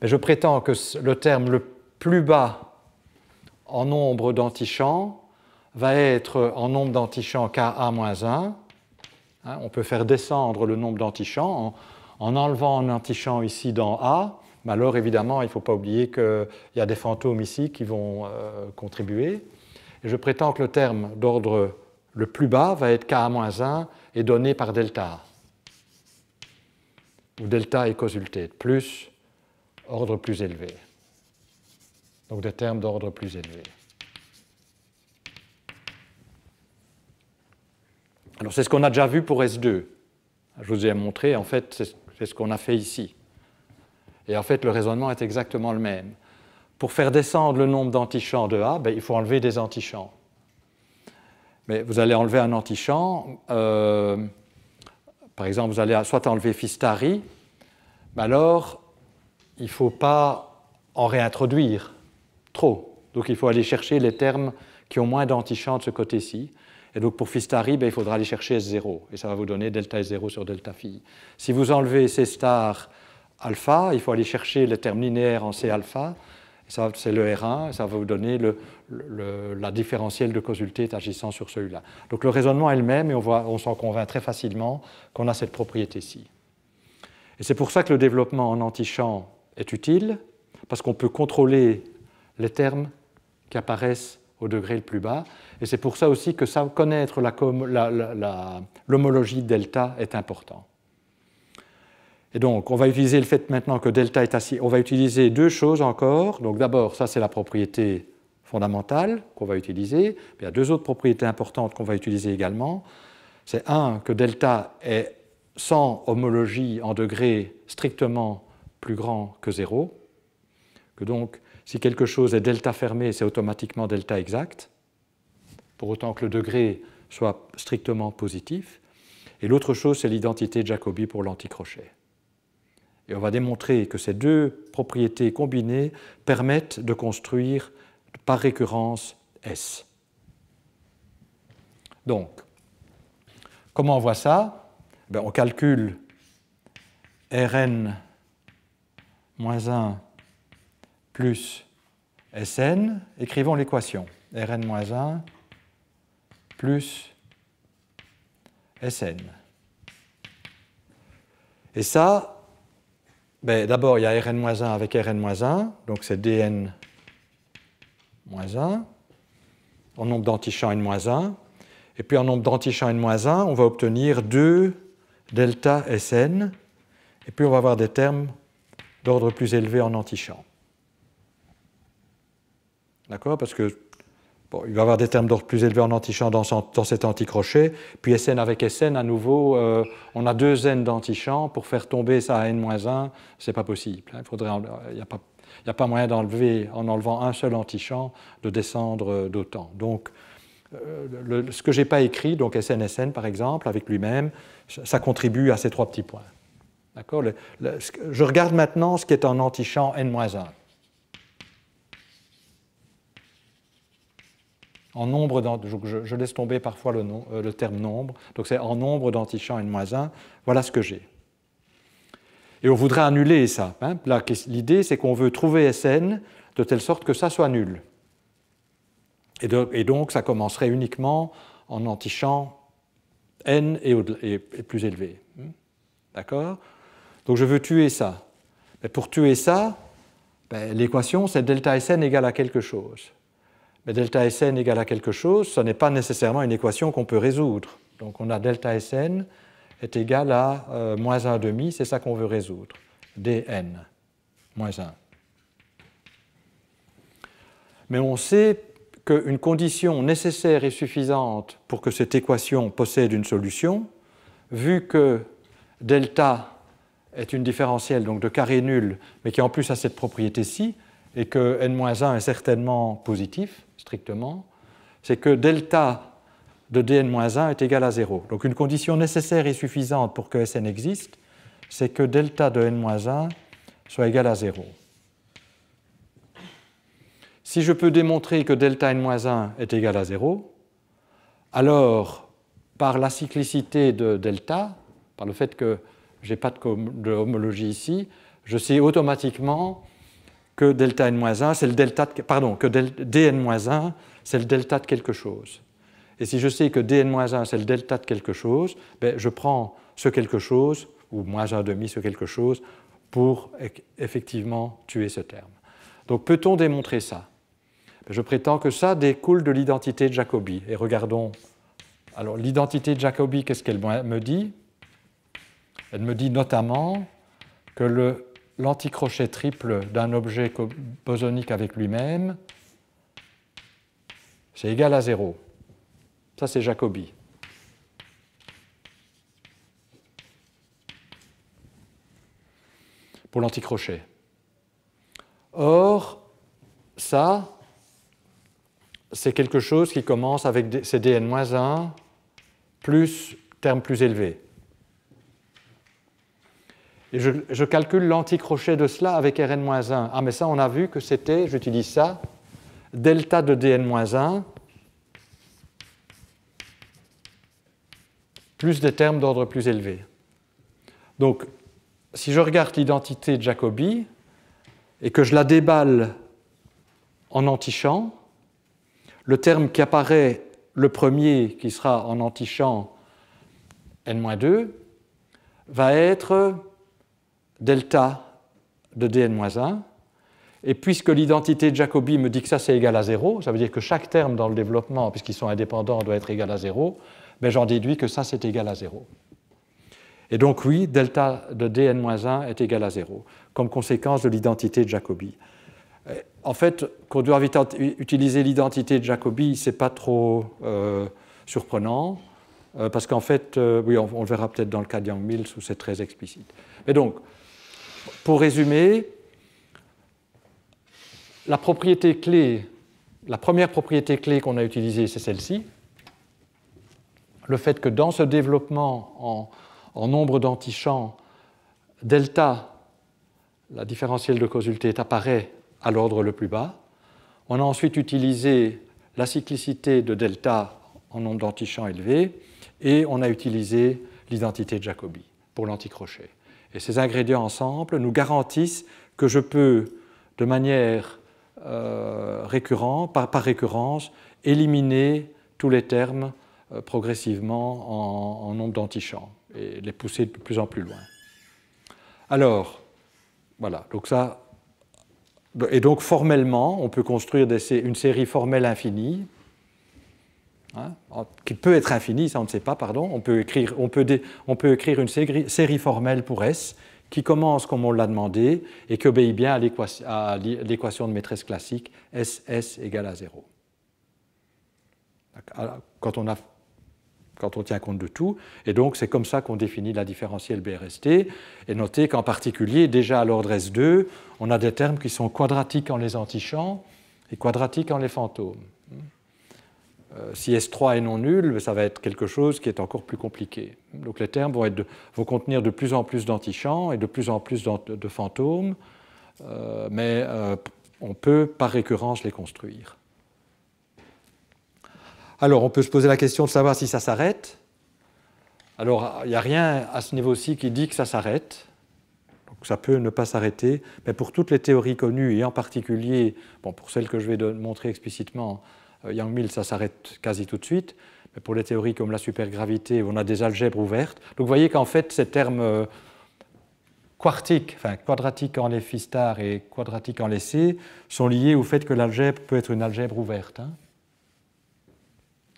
S1: Mais je prétends que le terme le plus bas en nombre d'antichamps va être en nombre d'antichamps Ka-1. Hein, on peut faire descendre le nombre d'antichamps en enlevant un antichamp ici dans A. Mais alors, évidemment, il ne faut pas oublier qu'il y a des fantômes ici qui vont contribuer. Et je prétends que le terme d'ordre le plus bas va être Ka-1 et donné par delta A, où delta est consulté, plus ordre plus élevé. Donc des termes d'ordre plus élevé. Alors c'est ce qu'on a déjà vu pour S2. Je vous ai montré, en fait, c'est ce qu'on a fait ici. Et en fait, le raisonnement est exactement le même. Pour faire descendre le nombre d'antichamps de A, il faut enlever des antichamps. Mais vous allez enlever un antichamp, par exemple, vous allez soit enlever Fistari, mais alors il ne faut pas en réintroduire trop. Donc il faut aller chercher les termes qui ont moins d'antichamps de ce côté-ci. Et donc pour Fistari, il faudra aller chercher S0, et ça va vous donner delta S0 sur delta phi. Si vous enlevez C star alpha, il faut aller chercher les termes linéaires en C alpha, c'est le R1, ça va vous donner la différentielle de Kosultet agissant sur celui-là. Donc le raisonnement est le même, et on s'en convainc très facilement qu'on a cette propriété-ci. Et c'est pour ça que le développement en antichamp est utile, parce qu'on peut contrôler les termes qui apparaissent au degré le plus bas, et c'est pour ça aussi que connaître l'homologie de delta est important. Et donc, on va utiliser le fait maintenant que delta est assis. On va utiliser deux choses encore. Donc d'abord, ça c'est la propriété fondamentale qu'on va utiliser. Il y a deux autres propriétés importantes qu'on va utiliser également. C'est un, que delta est sans homologie en degré strictement plus grand que 0. Que donc, si quelque chose est delta fermé, c'est automatiquement delta exact, pour autant que le degré soit strictement positif. Et l'autre chose, c'est l'identité de Jacobi pour l'anticrochet. Et on va démontrer que ces deux propriétés combinées permettent de construire par récurrence S. Donc, comment on voit ça? On calcule Rn-1 plus Sn. Écrivons l'équation. Rn-1 plus Sn. Et ça, d'abord, il y a Rn-1 avec Rn-1, donc c'est Dn-1, en nombre d'antichamps N-1, et puis en nombre d'antichamps N-1, on va obtenir 2 delta Sn, et puis on va avoir des termes d'ordre plus élevé en antichamps. D'accord? Parce que il va y avoir des termes d'ordre plus élevé en antichamp dans cet anticrochet, puis Sn avec Sn, à nouveau, on a 2 n d'antichamps. Pour faire tomber ça à n-1, ce n'est pas possible. Il n'y a pas moyen d'enlever, en enlevant un seul antichamp, de descendre d'autant. Donc, ce que je n'ai pas écrit, donc Sn, par exemple, avec lui-même, ça contribue à ces 3 petits points. D'accord? Je regarde maintenant ce qui est en antichamp n-1. En nombre, je laisse tomber parfois le terme nombre, donc c'est en nombre d'antichamps n-1, voilà ce que j'ai. Et on voudrait annuler ça. Hein. L'idée, c'est qu'on veut trouver Sn de telle sorte que ça soit nul. Et donc, ça commencerait uniquement en antichamp n et plus élevé. D'accord? Donc, je veux tuer ça. Mais pour tuer ça, l'équation, c'est delta Sn égale à quelque chose. Mais delta Sn égale à quelque chose, ce n'est pas nécessairement une équation qu'on peut résoudre. Donc on a delta Sn est égal à moins 1,5, c'est ça qu'on veut résoudre. Dn, moins 1. Mais on sait qu'une condition nécessaire et suffisante pour que cette équation possède une solution, vu que delta est une différentielle donc de carré nul, mais qui en plus a cette propriété-ci, et que n-1 est certainement positif, strictement, c'est que delta de dn-1 est égal à 0. Donc une condition nécessaire et suffisante pour que Sn existe, c'est que delta de n-1 soit égal à 0. Si je peux démontrer que delta n-1 est égal à 0, alors, par la cyclicité de delta, par le fait que je n'ai pas de homologie ici, je sais automatiquement que delta n-1, c'est le delta de, pardon, que dn-1, c'est le delta de quelque chose. Et si je sais que dn-1, c'est le delta de quelque chose, ben, je prends ce quelque chose, ou moins 1,5 ce quelque chose, pour effectivement tuer ce terme. Donc, peut-on démontrer ça? Je prétends que ça découle de l'identité de Jacobi. Et regardons. Alors, l'identité de Jacobi, qu'est-ce qu'elle me dit? Elle me dit notamment que l'anticrochet triple d'un objet bosonique avec lui-même, c'est égal à 0. Ça, c'est Jacobi. Pour l'anticrochet. Or, ça, c'est quelque chose qui commence avec ces dn-1 plus terme plus élevé. Et je calcule l'anticrochet de cela avec Rn-1. Ah, mais ça, on a vu que c'était, j'utilise ça, delta de dn-1 plus des termes d'ordre plus élevé. Donc, si je regarde l'identité de Jacobi et que je la déballe en antichamp, le terme qui apparaît, le premier qui sera en antichamp n-2, va être delta de dn-1. Et puisque l'identité de Jacobi me dit que ça c'est égal à 0, ça veut dire que chaque terme dans le développement, puisqu'ils sont indépendants, doit être égal à 0, ben j'en déduis que ça c'est égal à 0. Et donc oui, delta de dn-1 est égal à 0, comme conséquence de l'identité de Jacobi. En fait, qu'on doit utiliser l'identité de Jacobi, ce n'est pas trop surprenant, parce qu'en fait, oui, on le verra peut-être dans le cas de Yang-Mills où c'est très explicite. Mais donc, pour résumer, la propriété clé, la première propriété clé qu'on a utilisée, c'est celle-ci. Le fait que dans ce développement en nombre d'antichamps, delta, la différentielle de causalité, apparaît à l'ordre le plus bas. On a ensuite utilisé la cyclicité de delta en nombre d'antichamps élevé et on a utilisé l'identité de Jacobi pour l'anticrochet. Et ces ingrédients ensemble nous garantissent que je peux, de manière récurrente, par récurrence, éliminer tous les termes progressivement en nombre d'antichamps et les pousser de plus en plus loin. Alors, voilà, donc ça. Et donc, formellement, on peut construire une série formelle infinie, hein, qui peut être infinie, ça on ne sait pas, pardon. On peut écrire une série formelle pour S qui commence comme on l'a demandé et qui obéit bien à l'équation de maîtresse classique SS égale à 0. Quand on tient compte de tout. Et donc, c'est comme ça qu'on définit la différentielle BRST. Et notez qu'en particulier, déjà à l'ordre S2, on a des termes qui sont quadratiques en les antichamps et quadratiques en les fantômes. Si S3 est non nul, ça va être quelque chose qui est encore plus compliqué. Donc, les termes vont contenir de plus en plus d'antichamps et de plus en plus de fantômes, mais on peut, par récurrence, les construire. Alors, on peut se poser la question de savoir si ça s'arrête. Alors, il n'y a rien à ce niveau-ci qui dit que ça s'arrête. Donc, ça peut ne pas s'arrêter. Mais pour toutes les théories connues, et en particulier, bon, pour celles que je vais montrer explicitement, Yang-Mills, ça s'arrête quasi tout de suite. Mais pour les théories comme la supergravité, où on a des algèbres ouvertes. Donc, vous voyez qu'en fait, ces termes quartiques, enfin quadratiques en les phi star et quadratiques en les C, sont liés au fait que l'algèbre peut être une algèbre ouverte. Hein.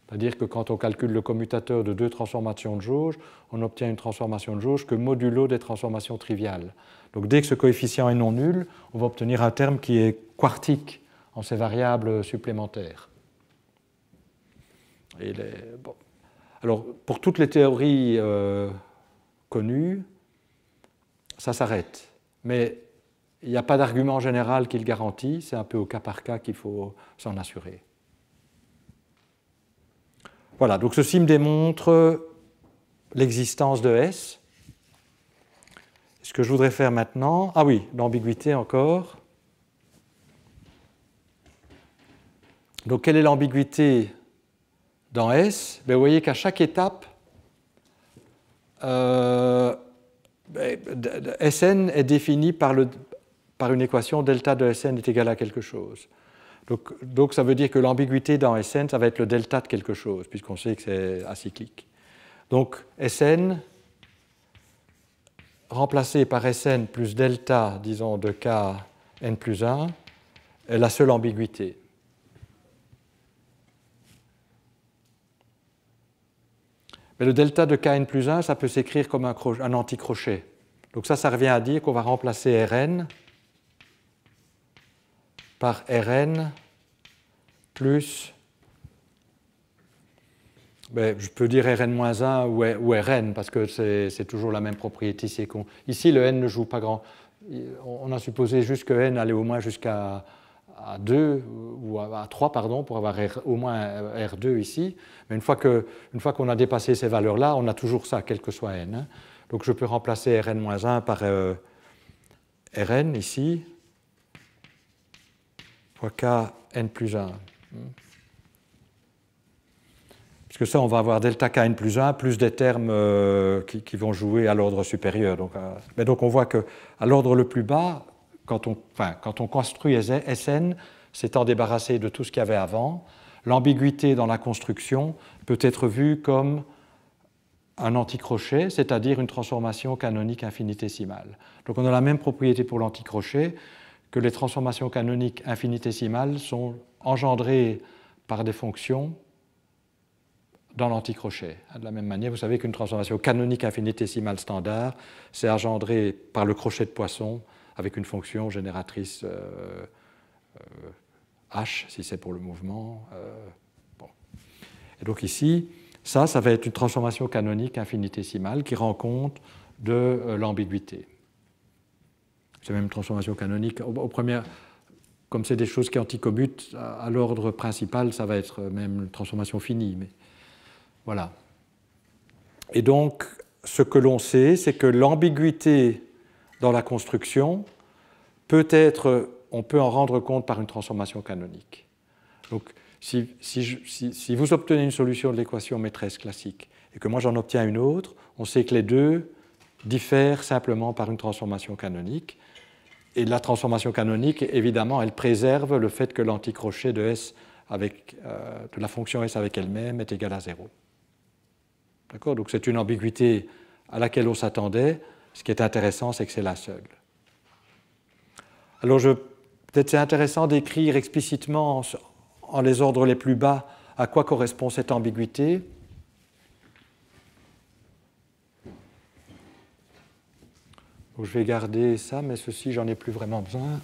S1: C'est-à-dire que quand on calcule le commutateur de deux transformations de jauge, on obtient une transformation de jauge que modulo des transformations triviales. Donc dès que ce coefficient est non nul, on va obtenir un terme qui est quartique en ces variables supplémentaires. Bon. Alors pour toutes les théories connues, ça s'arrête. Mais il n'y a pas d'argument général qui le garantit, c'est un peu au cas par cas qu'il faut s'en assurer. Voilà, donc ceci me démontre l'existence de S. ce que je voudrais faire maintenant, ah oui, l'ambiguïté encore. Donc, quelle est l'ambiguïté dans S? Vous voyez qu'à chaque étape, Sn est défini par une équation delta de Sn est égal à quelque chose. Donc ça veut dire que l'ambiguïté dans Sn, ça va être le delta de quelque chose, puisqu'on sait que c'est acyclique. Donc Sn, remplacé par Sn plus delta, disons, de k n plus 1, est la seule ambiguïté. Mais le delta de kn plus 1, ça peut s'écrire comme un anticrochet. Donc ça revient à dire qu'on va remplacer Rn par Rn plus, je peux dire Rn-1 ou Rn, parce que c'est toujours la même propriété. Ici, le n ne joue pas grand. On a supposé juste que n allait au moins jusqu'à 2 ou à 3, pardon, pour avoir au moins R2 ici. Mais une fois qu'on a dépassé ces valeurs-là, on a toujours ça, quel que soit n. Hein. Donc je peux remplacer Rn-1 par Rn ici, fois k n plus 1. Parce que ça, on va avoir delta kn plus 1, plus des termes qui vont jouer à l'ordre supérieur. Donc on voit qu'à l'ordre le plus bas, quand on construit Sn, s'étant débarrassé de tout ce qu'il y avait avant, l'ambiguïté dans la construction peut être vue comme un anticrochet, c'est-à-dire une transformation canonique infinitésimale. Donc on a la même propriété pour l'anticrochet, que les transformations canoniques infinitésimales sont engendrées par des fonctions dans l'anticrochet. De la même manière, vous savez qu'une transformation canonique infinitésimale standard, c'est engendré par le crochet de Poisson avec une fonction génératrice h, si c'est pour le mouvement. Bon. Et donc ici, ça va être une transformation canonique infinitésimale qui rend compte de l'ambiguïté. C'est même une transformation canonique. Comme c'est des choses qui anticommutent, à l'ordre principal, ça va être même une transformation finie. Mais voilà. Et donc, ce que l'on sait, c'est que l'ambiguïté dans la construction on peut en rendre compte par une transformation canonique. Donc, si vous obtenez une solution de l'équation maîtresse classique et que moi j'en obtiens une autre, on sait que les deux diffèrent simplement par une transformation canonique. Et la transformation canonique, évidemment, elle préserve le fait que l'anticrochet de la fonction S avec elle-même est égal à 0. D'accord ? Donc c'est une ambiguïté à laquelle on s'attendait. Ce qui est intéressant, c'est que c'est la seule. Alors peut-être c'est intéressant d'écrire explicitement en les ordres les plus bas à quoi correspond cette ambiguïté. Donc, je vais garder ça, mais ceci, j'en ai plus vraiment besoin.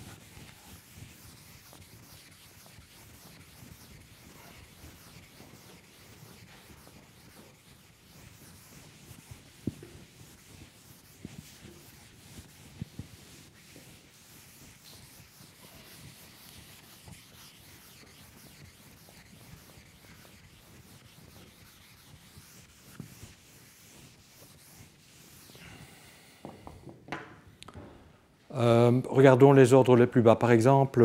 S1: Regardons les ordres les plus bas. Par exemple,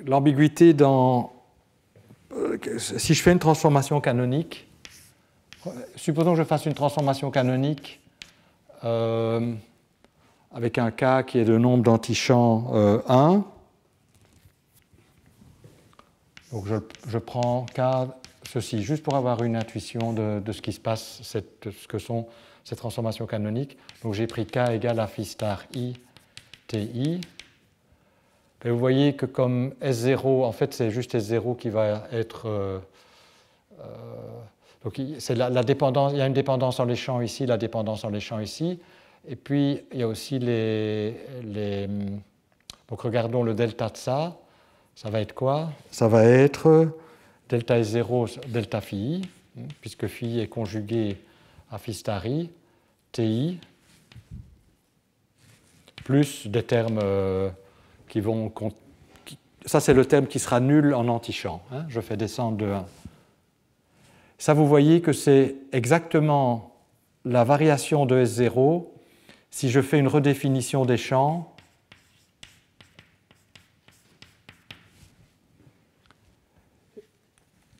S1: l'ambiguïté dans... si je fais une transformation canonique, supposons que je fasse une transformation canonique avec un K qui est de nombre d'antichamps 1. Donc je prends K, ceci, juste pour avoir une intuition de ce qui se passe, ce que sont ces transformations canoniques. Donc j'ai pris K égale à phi star I, TI. Et vous voyez que comme S0, en fait c'est juste S0 qui va être... donc c'est la dépendance, il y a une dépendance en les champs ici, la dépendance en les champs ici. Et puis il y a aussi donc regardons le delta de ça. Ça va être quoi? Ça va être delta S0, delta phi I, puisque phi est conjugué à phi star I, TI, plus des termes qui vont... Ça, c'est le terme qui sera nul en antichamp. Je fais descendre de 1. Ça, vous voyez que c'est exactement la variation de S0 si je fais une redéfinition des champs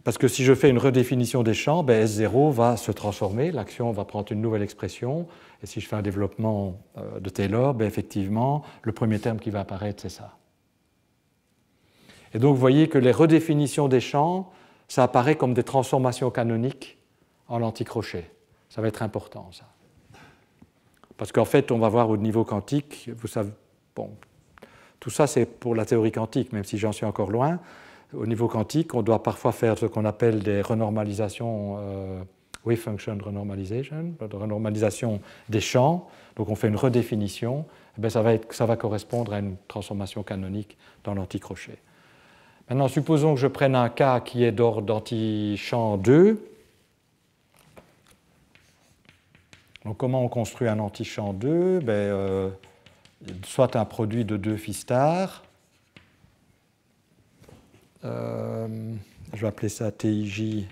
S1: parce que si je fais une redéfinition des champs, ben S0 va se transformer, l'action va prendre une nouvelle expression, et si je fais un développement de Taylor, ben effectivement, le premier terme qui va apparaître, c'est ça. Et donc, vous voyez que les redéfinitions des champs, ça apparaît comme des transformations canoniques en l'anticrochet. Ça va être important, ça. Parce qu'en fait, on va voir au niveau quantique, vous savez, bon, tout ça c'est pour la théorie quantique, même si j'en suis encore loin. Au niveau quantique, on doit parfois faire ce qu'on appelle des renormalisations, wave function renormalization, de renormalisation des champs. Donc on fait une redéfinition, et bien ça va correspondre à une transformation canonique dans l'anticrochet. Maintenant, supposons que je prenne un cas qui est d'ordre d'antichamp 2. Donc comment on construit un antichamp 2 ? Soit un produit de 2 phi stars. Je vais appeler ça TIJ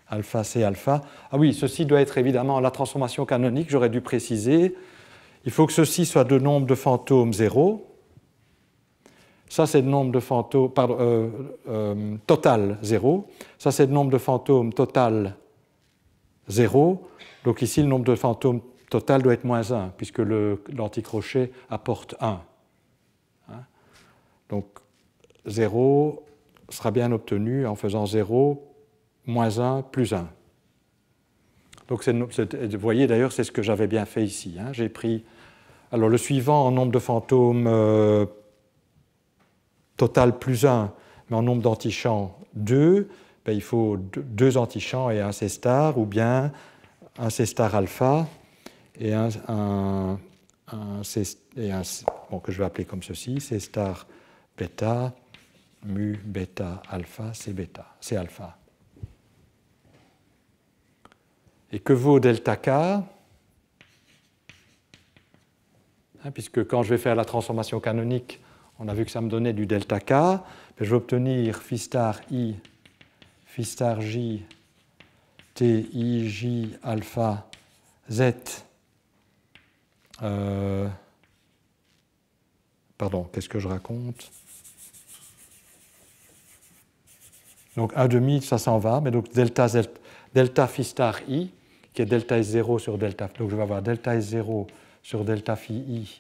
S1: alpha C alpha. Ah oui, ceci doit être évidemment la transformation canonique, j'aurais dû préciser. Il faut que ceci soit de nombre de fantômes 0. Ça, c'est le nombre de fantômes, total 0. Ça, c'est le nombre de fantômes total 0. Donc ici, le nombre de fantômes total doit être moins 1, puisque l'anticrochet apporte 1. Hein? Donc 0 sera bien obtenu en faisant 0, moins 1, plus 1. Donc vous voyez d'ailleurs, c'est ce que j'avais bien fait ici. Hein. J'ai pris alors, le suivant en nombre de fantômes total plus 1, mais en nombre d'antichamps 2, ben, il faut 2 antichamps et un C star, ou bien un C star alpha et un C, que je vais appeler comme ceci, C star bêta, mu bêta alpha, C alpha. Et que vaut delta K ? Puisque quand je vais faire la transformation canonique, on a vu que ça me donnait du delta K, je vais obtenir phi star I, phi star J, T, I, J, alpha, Z. Pardon, qu'est-ce que je raconte ? Donc 1,5, ça s'en va, mais donc delta phi star I, qui est delta S0 sur delta. Donc je vais avoir delta S0 sur delta phi I,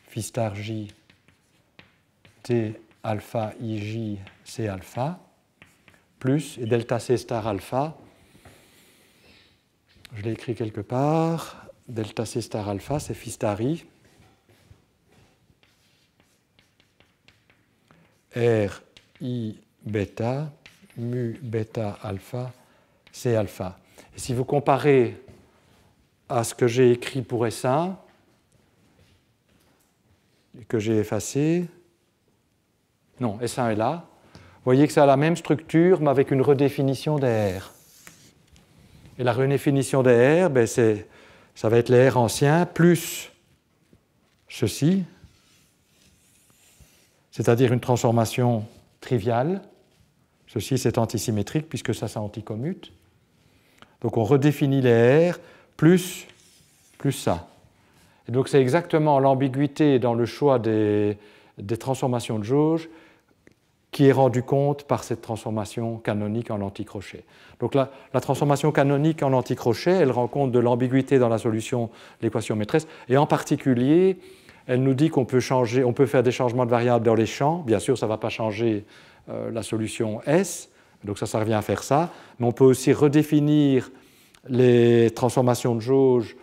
S1: phi star J, T alpha IJ C alpha, plus, et delta C star alpha, je l'ai écrit quelque part, delta C star alpha, c'est phi star I, R I bêta, mu bêta alpha, C alpha. Et si vous comparez à ce que j'ai écrit pour S1, que j'ai effacé, non, S1 est là, vous voyez que ça a la même structure, mais avec une redéfinition des R. Et la redéfinition des R, ben ça va être les R anciens plus ceci, c'est-à-dire une transformation triviale. Ceci, c'est antisymétrique, puisque ça anticommute. Donc on redéfinit les R plus ça. Et donc c'est exactement l'ambiguïté dans le choix des transformations de jauge qui est rendue compte par cette transformation canonique en anticrochet. Donc la transformation canonique en anticrochet, elle rend compte de l'ambiguïté dans la solution de l'équation maîtresse, et en particulier, elle nous dit qu'on peut faire des changements de variables dans les champs. Bien sûr, ça ne va pas changer la solution S, donc ça revient à faire ça, mais on peut aussi redéfinir les transformations de jauge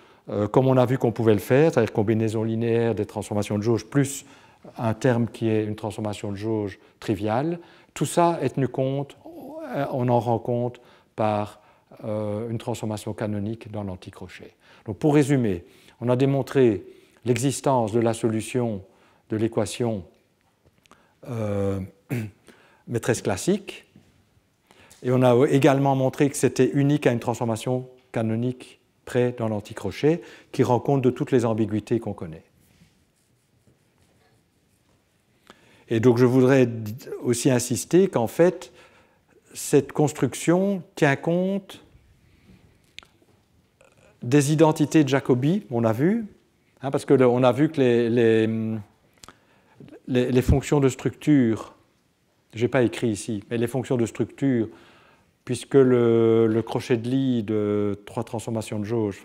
S1: comme on a vu qu'on pouvait le faire, c'est-à-dire combinaison linéaire des transformations de jauge plus un terme qui est une transformation de jauge triviale. Tout ça est tenu compte, on en rend compte par une transformation canonique dans l'anticrochet. Donc pour résumer, on a démontré l'existence de la solution de l'équation maîtresse classique, et on a également montré que c'était unique à une transformation canonique près dans l'anticrochet, qui rend compte de toutes les ambiguïtés qu'on connaît. Et donc je voudrais aussi insister qu'en fait, cette construction tient compte des identités de Jacobi, on a vu, hein, parce qu'on a vu que les fonctions de structure, je n'ai pas écrit ici, mais les fonctions de structure, puisque le crochet de Lie de 3 transformations de jauge,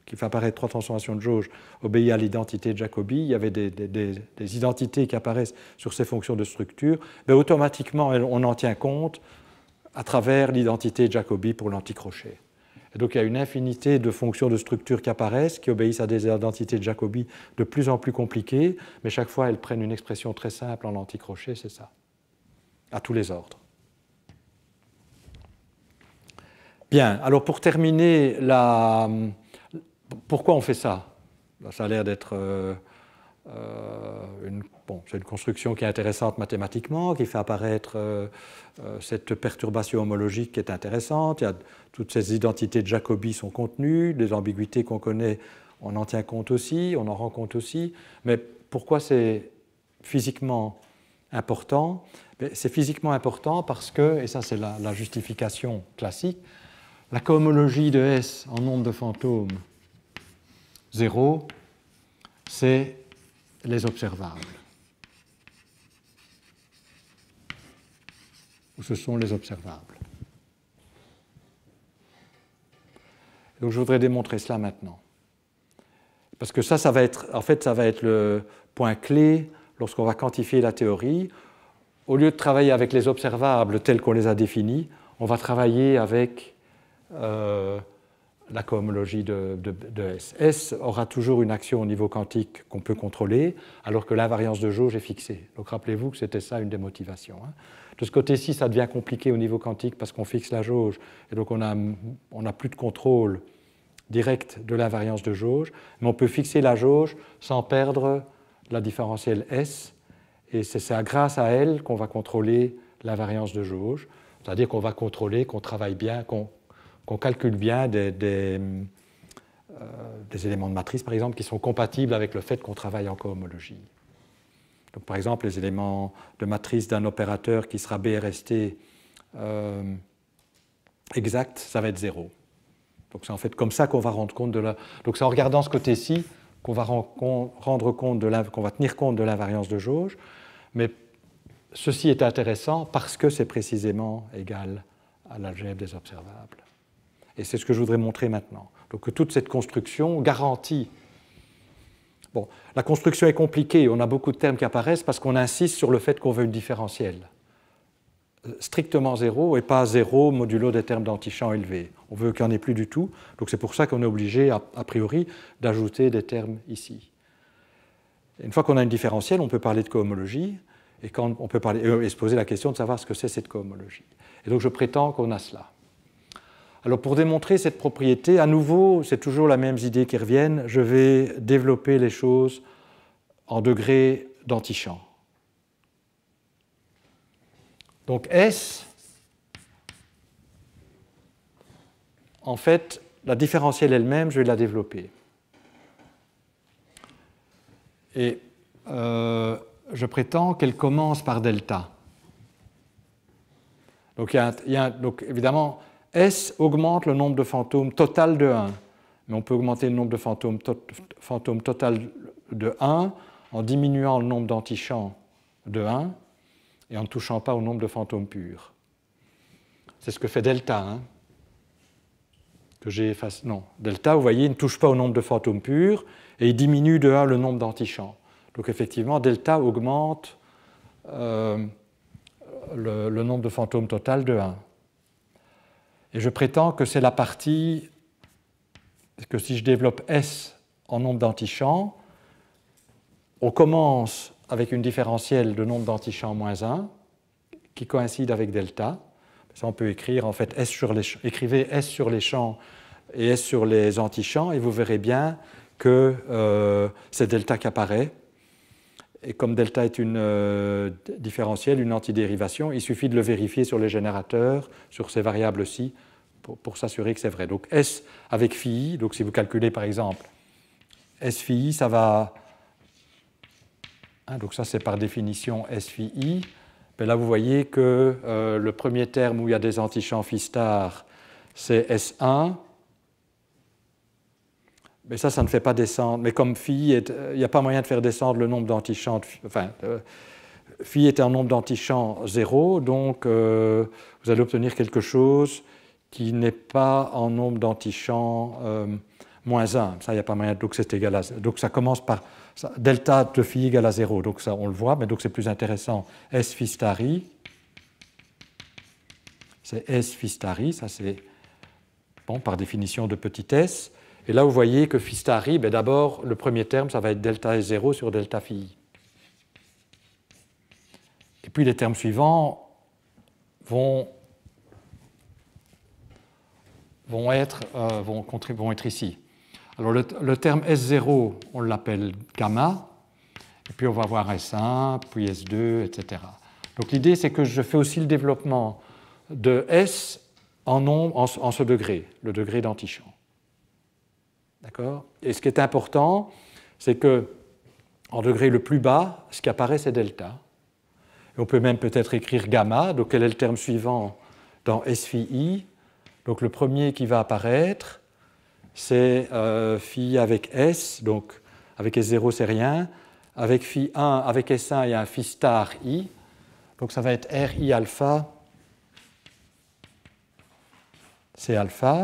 S1: qui fait apparaître 3 transformations de jauge, obéit à l'identité de Jacobi, il y avait des identités qui apparaissent sur ces fonctions de structure, mais automatiquement on en tient compte à travers l'identité de Jacobi pour l'anticrochet. Et donc il y a une infinité de fonctions de structure qui apparaissent, qui obéissent à des identités de Jacobi de plus en plus compliquées, mais chaque fois elles prennent une expression très simple en anticrochet, c'est ça, à tous les ordres. Bien, alors pour terminer, pourquoi on fait ça? Ça a l'air d'être c'est une construction qui est intéressante mathématiquement, qui fait apparaître cette perturbation homologique qui est intéressante. Il y a toutes ces identités de Jacobi sont contenues, les ambiguïtés qu'on connaît, on en tient compte aussi, on en rend compte aussi. Mais pourquoi c'est physiquement important? C'est physiquement important parce que, et ça c'est la justification classique, la cohomologie de S en nombre de fantômes 0, c'est les observables. Ou ce sont les observables. Donc je voudrais démontrer cela maintenant. Parce que ça va être, en fait, ça va être le point clé lorsqu'on va quantifier la théorie. Au lieu de travailler avec les observables tels qu'on les a définis, on va travailler avec la cohomologie de S. S aura toujours une action au niveau quantique qu'on peut contrôler, alors que l'invariance de jauge est fixée. Donc rappelez-vous que c'était ça une des motivations. De ce côté-ci, ça devient compliqué au niveau quantique parce qu'on fixe la jauge, et donc on n'a plus de contrôle direct de l'invariance de jauge, mais on peut fixer la jauge sans perdre la différentielle S, et c'est grâce à elle qu'on va contrôler l'invariance de jauge, c'est-à-dire qu'on va contrôler, qu'on travaille bien, qu'on calcule bien des éléments de matrice, par exemple, qui sont compatibles avec le fait qu'on travaille en cohomologie. Donc, par exemple, les éléments de matrice d'un opérateur qui sera BRST exact, ça va être 0. Donc c'est en fait comme ça qu'on va rendre compte de la... Donc c'est en regardant ce côté-ci qu'on va rendre compte qu'on va tenir compte de l'invariance de jauge, mais ceci est intéressant parce que c'est précisément égal à l'algèbre des observables. Et c'est ce que je voudrais montrer maintenant. Donc que toute cette construction garantit... Bon, la construction est compliquée, on a beaucoup de termes qui apparaissent parce qu'on insiste sur le fait qu'on veut une différentielle. Strictement 0 et pas 0 modulo des termes d'antichamp élevés. On veut qu'il n'y en ait plus du tout, donc c'est pour ça qu'on est obligé, a priori, d'ajouter des termes ici. Et une fois qu'on a une différentielle, on peut parler de cohomologie, et on peut se poser la question de savoir ce que c'est cette cohomologie. Et donc je prétends qu'on a cela. Alors pour démontrer cette propriété, à nouveau, c'est toujours la même idée qui reviennent, je vais développer les choses en degrés d'antichamp. Donc S, en fait, la différentielle elle-même, je vais la développer. Et je prétends qu'elle commence par delta. Donc, donc évidemment, S augmente le nombre de fantômes total de 1. Mais on peut augmenter le nombre de fantômes total de 1 en diminuant le nombre d'antichamps de 1 et en ne touchant pas au nombre de fantômes purs. C'est ce que fait delta. Que j'ai effacé. Non, delta, vous voyez, il ne touche pas au nombre de fantômes purs et il diminue de 1 le nombre d'antichamps. Donc effectivement, delta augmente le nombre de fantômes total de 1. Et je prétends que c'est la partie que si je développe S en nombre d'antichamps, on commence avec une différentielle de nombre d'antichamps moins 1 qui coïncide avec delta. Ça, on peut écrire en fait écrivez S sur les champs et S sur les antichamps et vous verrez bien que c'est delta qui apparaît. Et comme delta est une différentielle, une antidérivation, il suffit de le vérifier sur les générateurs, sur ces variables-ci, pour s'assurer que c'est vrai. Donc S avec phi i, donc si vous calculez par exemple S phi i, ça va... donc ça c'est par définition S phi i, ben là vous voyez que le premier terme où il y a des antichamps phi star, c'est S1. Mais ça ne fait pas descendre. Mais comme phi, il n'y a pas moyen de faire descendre le nombre d'antichamps. Enfin, phi est un nombre d'antichamps 0, donc vous allez obtenir quelque chose qui n'est pas en nombre d'antichamps moins 1. Ça, il n'y a pas moyen. Donc c'est égal à 0. Donc ça commence par ça, delta de phi égale à 0. Donc ça, on le voit, mais donc c'est plus intéressant. S phi star i. C'est S phi star i, ça c'est bon, par définition de petit s. Et là, vous voyez que phi star i, ben d'abord, le premier terme, ça va être delta S0 sur delta phi i. Et puis les termes suivants vont être ici. Alors le terme S0, on l'appelle gamma, et puis on va voir S1, puis S2, etc. Donc l'idée, c'est que je fais aussi le développement de S en ce degré, le degré d'antichamp. D'accord ? Et ce qui est important, c'est que en degré le plus bas, ce qui apparaît, c'est delta. Et on peut même peut-être écrire gamma. Donc quel est le terme suivant dans S phi i? Donc le premier qui va apparaître, c'est phi avec S. Donc avec S0, c'est rien. Avec phi 1, avec S1, il y a un phi star i. Donc ça va être RI alpha, c'est alpha.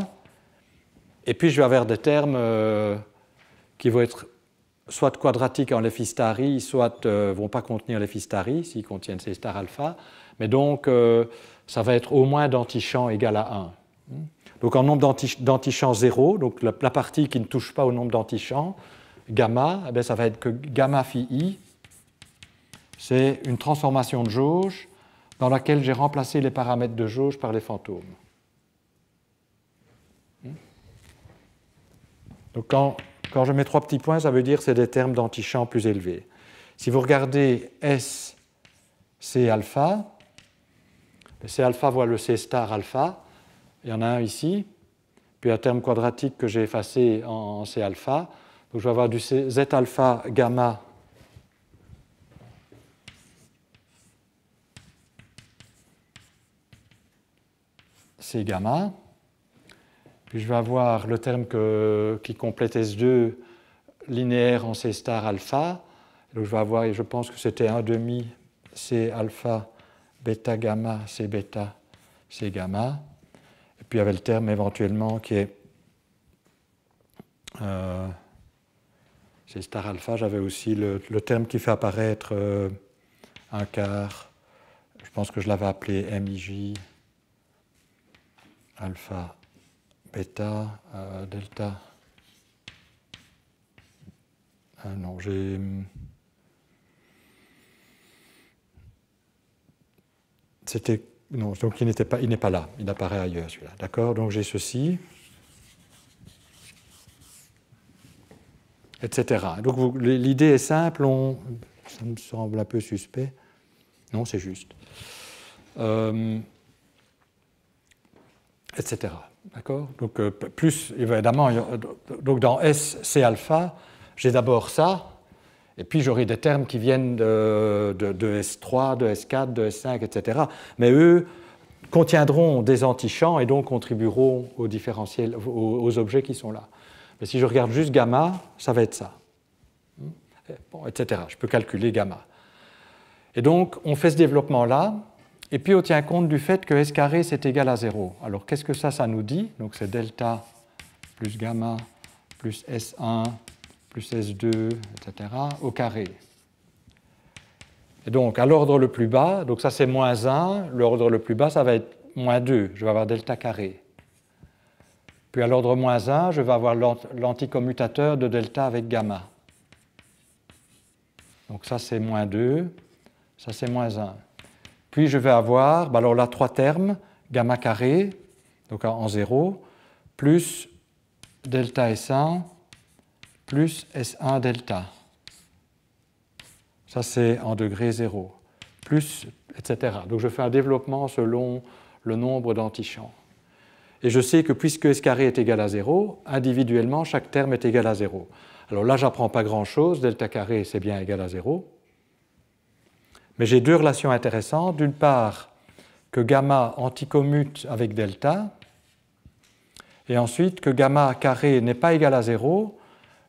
S1: Et puis je vais avoir des termes qui vont être soit quadratiques en les phi star i, soit ne vont pas contenir les phi star i, s'ils contiennent C star alpha. Mais donc ça va être au moins d'antichamp égal à 1. Donc en nombre d'antichamps 0, donc la partie qui ne touche pas au nombre d'antichamps, gamma, eh bien, ça va être que gamma phi i, c'est une transformation de jauge dans laquelle j'ai remplacé les paramètres de jauge par les fantômes. Donc quand je mets 3 petits points, ça veut dire que c'est des termes d'antichamp plus élevés. Si vous regardez S, C alpha, C alpha voit le C star alpha, il y en a un ici, puis un terme quadratique que j'ai effacé en C alpha. Donc je vais avoir du Z alpha gamma C gamma. Puis je vais avoir le terme qui complète S2 linéaire en C star alpha. Donc je vais avoir, et je pense que c'était 1,5 C alpha bêta gamma C bêta C gamma. Et puis il y avait le terme éventuellement qui est C star alpha. J'avais aussi le terme qui fait apparaître un quart. Je pense que je l'avais appelé MIJ alpha bêta delta. Non, j'ai. C'était. Non, donc il n'est pas là, il apparaît ailleurs celui-là. D'accord? Donc j'ai ceci, etc. Donc l'idée est simple, ça me semble un peu suspect. Non, c'est juste. Etc. D'accord? Donc plus, évidemment, donc dans S, C alpha, j'ai d'abord ça, et puis j'aurai des termes qui viennent de S3, de S4, de S5, etc. Mais eux contiendront des antichamps et donc contribueront aux différentiels, aux objets qui sont là. Mais si je regarde juste gamma, ça va être ça. Bon, etc. Je peux calculer gamma. Et donc, on fait ce développement-là, et puis on tient compte du fait que S carré, c'est égal à 0. Alors, qu'est-ce que ça nous dit? Donc, c'est delta plus gamma plus S1 plus S2, etc., au carré. Et donc, à l'ordre le plus bas, donc ça c'est moins 1, l'ordre le plus bas, ça va être moins 2, je vais avoir delta carré. Puis à l'ordre moins 1, je vais avoir l'anticommutateur de delta avec gamma. Donc ça c'est moins 2, ça c'est moins 1. Puis je vais avoir, alors là, 3 termes, gamma carré, donc en 0, plus delta S1, plus S1 delta. Ça, c'est en degré 0, plus, etc. Donc, je fais un développement selon le nombre d'antichamps. Et je sais que puisque S carré est égal à 0, individuellement, chaque terme est égal à 0. Alors là, je n'apprends pas grand-chose. Delta carré, c'est bien égal à 0. Mais j'ai deux relations intéressantes. D'une part, que gamma anticommute avec delta, et ensuite que gamma carré n'est pas égal à 0,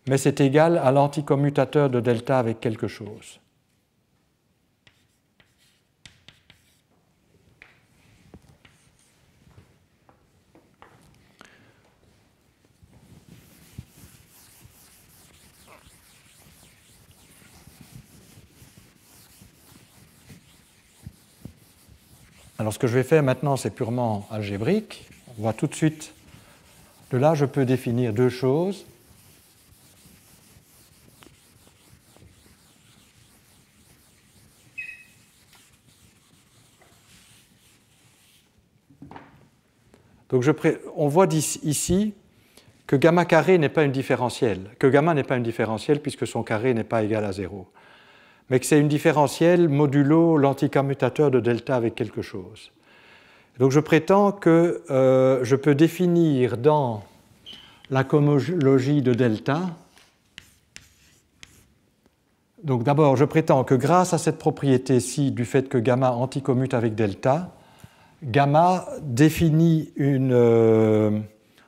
S1: mais c'est égal à l'anticommutateur de delta avec quelque chose. Alors ce que je vais faire maintenant, c'est purement algébrique. On voit tout de suite, de là, je peux définir deux choses. Donc on voit ici que gamma carré n'est pas une différentielle, que gamma n'est pas une différentielle puisque son carré n'est pas égal à 0, mais que c'est une différentielle modulo l'anticommutateur de delta avec quelque chose. Donc je prétends que je peux définir dans la cohomologie de delta. Donc d'abord, je prétends que grâce à cette propriété-ci du fait que gamma anticommute avec delta, gamma définit une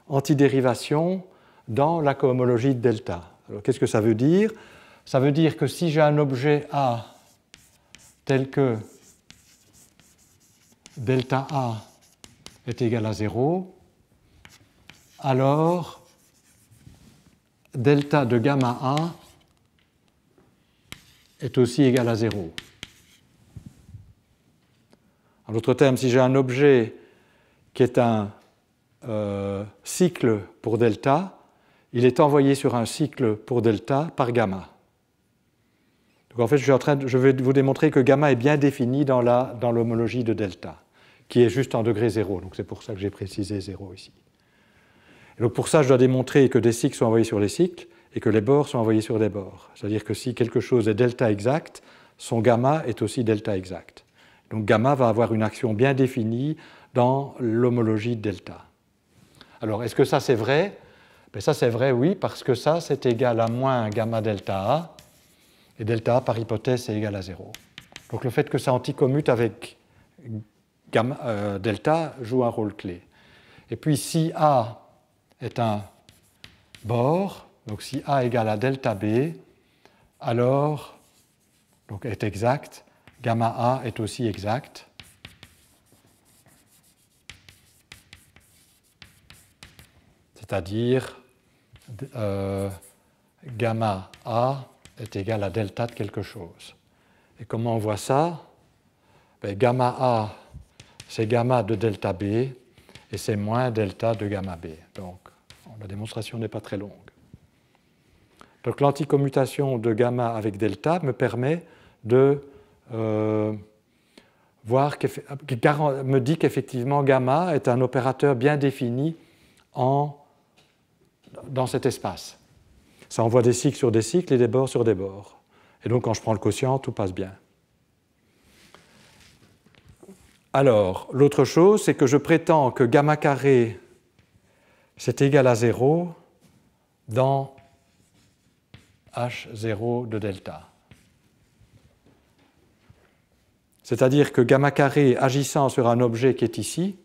S1: antidérivation dans la cohomologie de delta. Alors qu'est-ce que ça veut dire? Ça veut dire que si j'ai un objet A tel que delta A est égal à 0, alors delta de gamma A est aussi égal à 0. En d'autres termes, si j'ai un objet qui est un cycle pour delta, il est envoyé sur un cycle pour delta par gamma. Donc en fait, je vais vous démontrer que gamma est bien défini dans l'homologie de delta, qui est juste en degré 0. Donc c'est pour ça que j'ai précisé 0 ici. Et donc pour ça, je dois démontrer que des cycles sont envoyés sur les cycles et que les bords sont envoyés sur des bords. C'est-à-dire que si quelque chose est delta exact, son gamma est aussi delta exact. Donc gamma va avoir une action bien définie dans l'homologie de delta. Alors est-ce que ça c'est vrai? Ben, ça c'est vrai, oui, parce que ça c'est égal à moins gamma delta A, et delta A par hypothèse c'est égal à 0. Donc le fait que ça anticommute avec gamma, delta joue un rôle clé. Et puis si A est un bord, donc si A égale à delta B, alors donc est exact, gamma A est aussi exact. C'est-à-dire gamma A est égal à delta de quelque chose. Et comment on voit ça? Ben, gamma A, c'est gamma de delta B, et c'est moins delta de gamma B. Donc, la démonstration n'est pas très longue. Donc, l'anticommutation de gamma avec delta me permet de me dit qu'effectivement gamma est un opérateur bien défini dans cet espace. Ça envoie des cycles sur des cycles et des bords sur des bords. Et donc, quand je prends le quotient, tout passe bien. Alors, l'autre chose, c'est que je prétends que gamma carré, c'est égal à 0 dans H0 de delta. C'est-à-dire que gamma carré agissant sur un objet qui est ici,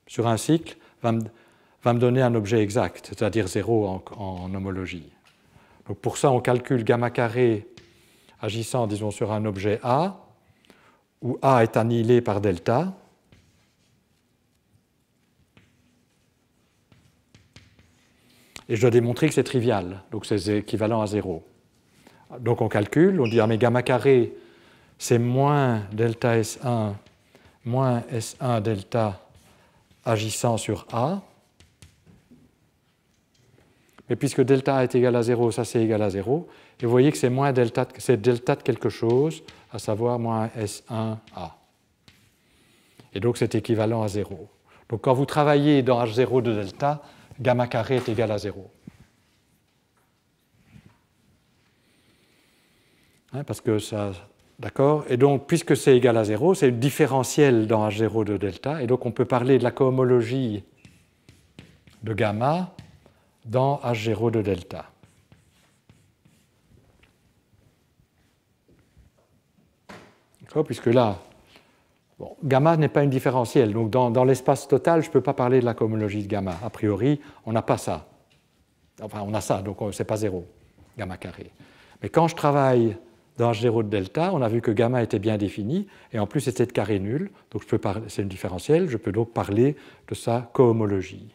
S1: sur un cycle, va me donner un objet exact, c'est-à-dire 0 en homologie. Donc pour ça, on calcule gamma carré agissant, disons, sur un objet A, où A est annihilé par delta. Et je dois démontrer que c'est trivial, donc c'est équivalent à 0. Donc on calcule, on dit, ah mais gamma carré, c'est moins delta S1, moins S1 delta agissant sur A. Mais puisque delta A est égal à 0, ça c'est égal à 0. Et vous voyez que c'est moins delta, c'est delta de quelque chose, à savoir moins S1A. Et donc c'est équivalent à 0. Donc quand vous travaillez dans H0 de delta, gamma carré est égal à 0. Parce que ça... D'accord? Et donc, puisque c'est égal à 0, c'est une différentielle dans H0 de delta, et donc on peut parler de la cohomologie de gamma dans H0 de delta. Puisque là, bon, gamma n'est pas une différentielle. Donc dans l'espace total, je ne peux pas parler de la cohomologie de gamma. A priori, on n'a pas ça. Enfin, on a ça, donc ce n'est pas 0, gamma carré. Mais quand je travaille dans H0 de delta, on a vu que gamma était bien défini, et en plus c'était de carré nul, donc c'est une différentielle, je peux donc parler de sa cohomologie.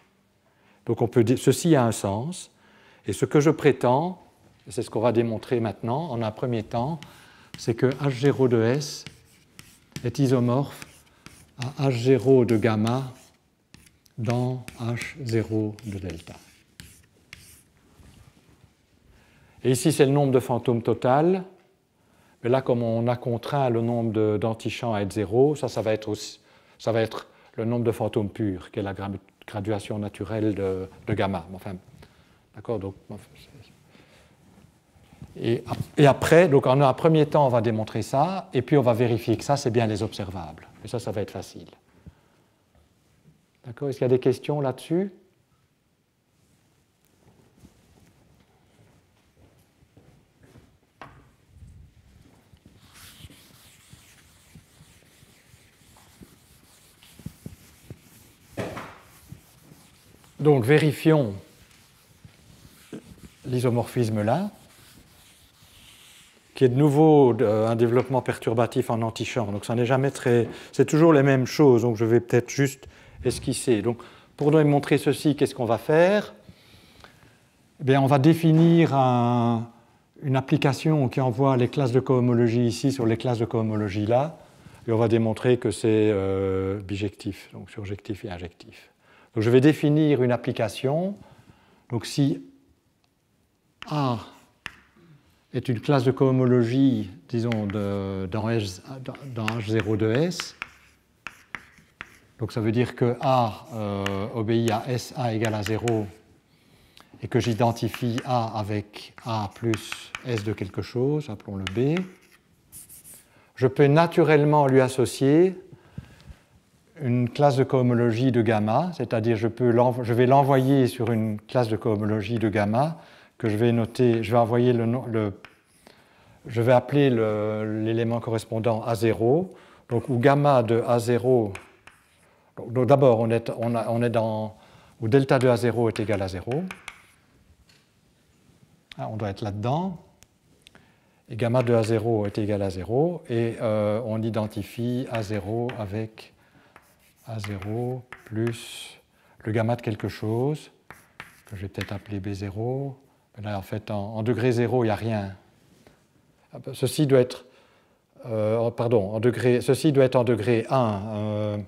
S1: Donc ceci a un sens, et ce que je prétends, et c'est ce qu'on va démontrer maintenant, en un premier temps, c'est que H0 de S est isomorphe à H0 de gamma dans H0 de delta. Et ici, c'est le nombre de fantômes total. Mais là, comme on a contraint le nombre d'antichamps à être 0, ça va être le nombre de fantômes purs, qui est la graduation naturelle de gamma. Enfin, d'accord, donc, et après, donc en un premier temps, on va démontrer ça, et puis on va vérifier que ça, c'est bien les observables. Et ça va être facile. D'accord, est-ce qu'il y a des questions là-dessus ? Donc, vérifions l'isomorphisme là, qui est de nouveau un développement perturbatif en antichamp. Donc, ça n'est jamais très... C'est toujours les mêmes choses, donc je vais peut-être juste esquisser. Donc, pour démontrer ceci, qu'est-ce qu'on va faire ? Eh bien, on va définir une application qui envoie les classes de cohomologie ici sur les classes de cohomologie là, et on va démontrer que c'est bijectif, donc surjectif et injectif. Donc, je vais définir une application. Donc, si A est une classe de cohomologie, disons, dans H0 de S, donc ça veut dire que A obéit à SA égale à 0 et que j'identifie A avec A plus S de quelque chose, appelons-le B, je peux naturellement lui associer une classe de cohomologie de gamma, c'est-à-dire je vais l'envoyer sur une classe de cohomologie de gamma que je vais noter, je vais appeler l'élément correspondant A0, donc où gamma de A0, donc d'abord on est dans où delta de A0 est égal à 0, on doit être là-dedans, et gamma de A0 est égal à 0, et on identifie A0 avec A0 plus le gamma de quelque chose, que je vais peut-être appeler B0. Là, en fait, en degré 0, il n'y a rien. Ceci doit être, ceci doit être en degré 1.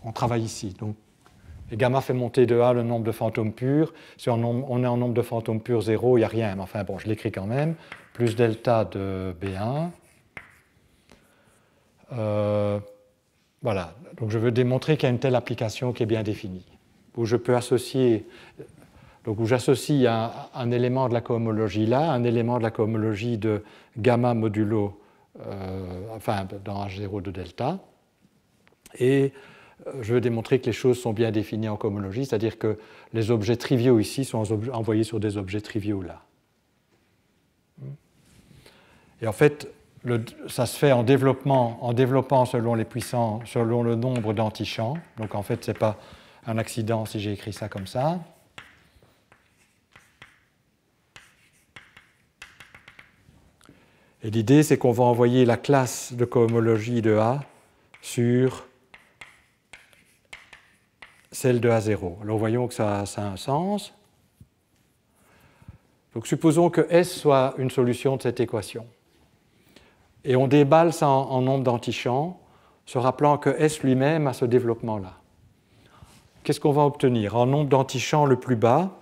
S1: On travaille ici. Donc, et gamma fait monter de A le nombre de fantômes purs. Si on est en nombre de fantômes purs 0, il n'y a rien. Mais enfin, bon, je l'écris quand même. Plus delta de B1. Voilà, donc je veux démontrer qu'il y a une telle application qui est bien définie, où je peux associer, donc où j'associe un élément de la cohomologie là, un élément de la cohomologie de gamma modulo, enfin dans H0 de delta, et je veux démontrer que les choses sont bien définies en cohomologie, c'est-à-dire que les objets triviaux ici sont envoyés sur des objets triviaux là. Et en fait, ça se fait en développant selon les puissances, selon le nombre d'antichamps. Donc en fait, ce n'est pas un accident si j'ai écrit ça comme ça. Et l'idée, c'est qu'on va envoyer la classe de cohomologie de A sur celle de A0. Alors voyons que ça a un sens. Donc supposons que S soit une solution de cette équation. Et on déballe ça en nombre d'antichamps, se rappelant que S lui-même a ce développement-là. Qu'est-ce qu'on va obtenir? En nombre d'antichamps le plus bas,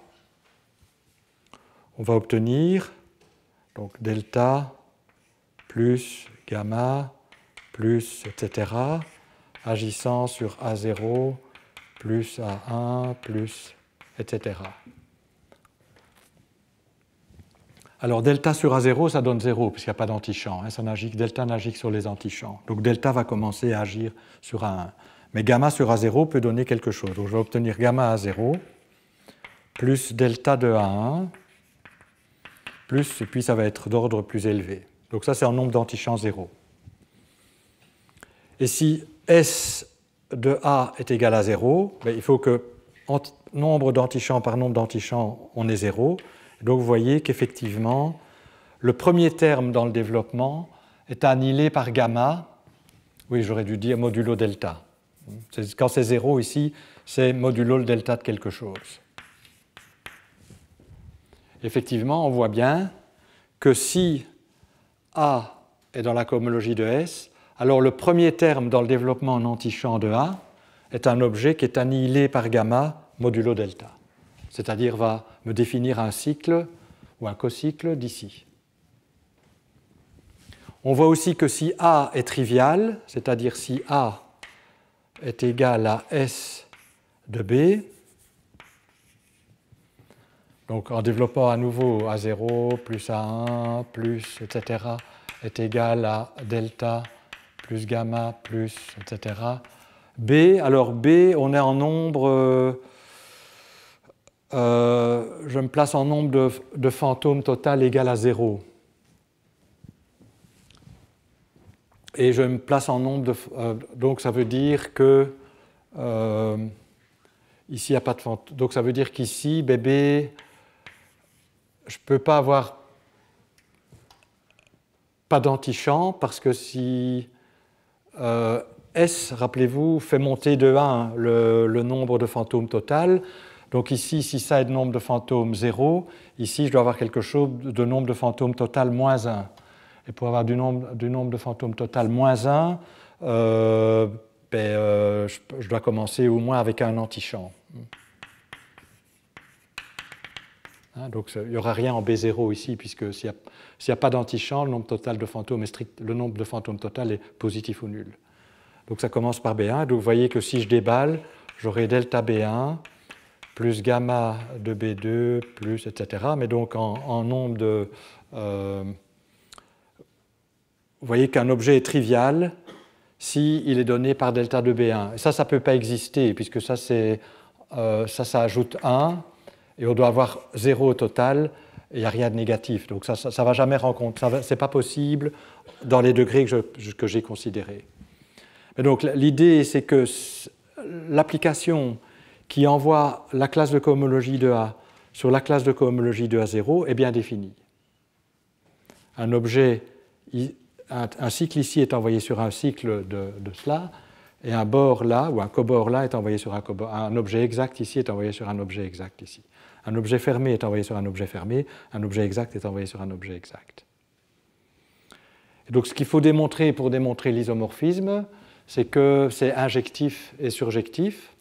S1: on va obtenir donc delta plus gamma plus etc. agissant sur A0 plus A1 plus etc. Alors delta sur A0, ça donne 0, puisqu'il n'y a pas d'antichamp. Delta n'agit que sur les antichamps. Donc delta va commencer à agir sur A1. Mais gamma sur A0 peut donner quelque chose. Donc je vais obtenir gamma A0 plus delta de A1, plus, et puis ça va être d'ordre plus élevé. Donc ça, c'est en nombre d'antichamps 0. Et si S de A est égal à 0, ben, il faut que nombre d'antichamps par nombre d'antichamps, on ait 0. Donc vous voyez qu'effectivement, le premier terme dans le développement est annihilé par gamma. Oui, j'aurais dû dire modulo delta. Quand c'est 0 ici, c'est modulo le delta de quelque chose. Effectivement, on voit bien que si A est dans la cohomologie de S, alors le premier terme dans le développement en antichamp de A est un objet qui est annihilé par gamma modulo delta, c'est-à-dire va me définir un cycle ou un cocycle d'ici. On voit aussi que si A est trivial, c'est-à-dire si A est égal à S de B, donc en développant à nouveau A0 plus A1 plus, etc., est égal à delta plus gamma plus, etc. B, alors B, on est en nombre, je me place en nombre de fantômes total égal à 0. Et je me place en nombre de... donc ça veut dire que... ici, il n'y a pas de fantôme. Donc ça veut dire qu'ici, bébé, je ne peux pas avoir pas d'antichamp parce que si S, rappelez-vous, fait monter de 1 le nombre de fantômes total, donc ici, si ça est le nombre de fantômes 0, ici, je dois avoir quelque chose de nombre de fantômes total moins 1. Et pour avoir du nombre de fantômes total moins 1, je dois commencer au moins avec un antichamp. Hein, donc il n'y aura rien en B0 ici, puisque s'il n'y a pas d'antichamp, le nombre total de fantômes est strict, le nombre de fantômes total est positif ou nul. Donc ça commence par B1. Donc vous voyez que si je déballe, j'aurai delta B1 plus gamma de B2 plus, etc. Mais donc en nombre de... vous voyez qu'un objet est trivial s'il est donné par delta de B1. Et ça ne peut pas exister, puisque ça ajoute 1, et on doit avoir 0 au total, et il n'y a rien de négatif. Donc ça ne va jamais rencontrer, ce n'est pas possible dans les degrés que j'ai considérés. Mais donc l'idée, c'est que l'application qui envoie la classe de cohomologie de A sur la classe de cohomologie de A0 est bien définie. Un objet... Un cycle ici est envoyé sur un cycle de cela, et un bord là, ou un cobord là, est envoyé sur un objet exact ici est envoyé sur un objet exact ici. Un objet fermé est envoyé sur un objet fermé, un objet exact est envoyé sur un objet exact. Et donc ce qu'il faut démontrer pour démontrer l'isomorphisme, c'est que c'est injectif et surjectif.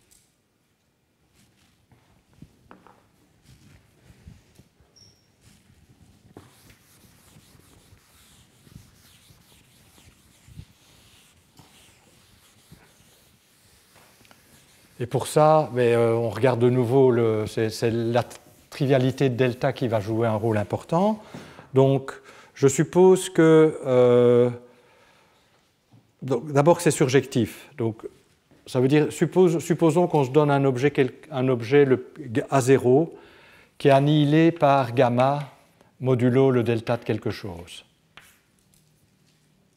S1: Et pour ça, on regarde de nouveau, c'est la trivialité de delta qui va jouer un rôle important. Donc, je suppose que... d'abord, c'est surjectif. Donc, ça veut dire, supposons qu'on se donne un objet A0 qui est annihilé par gamma modulo le delta de quelque chose,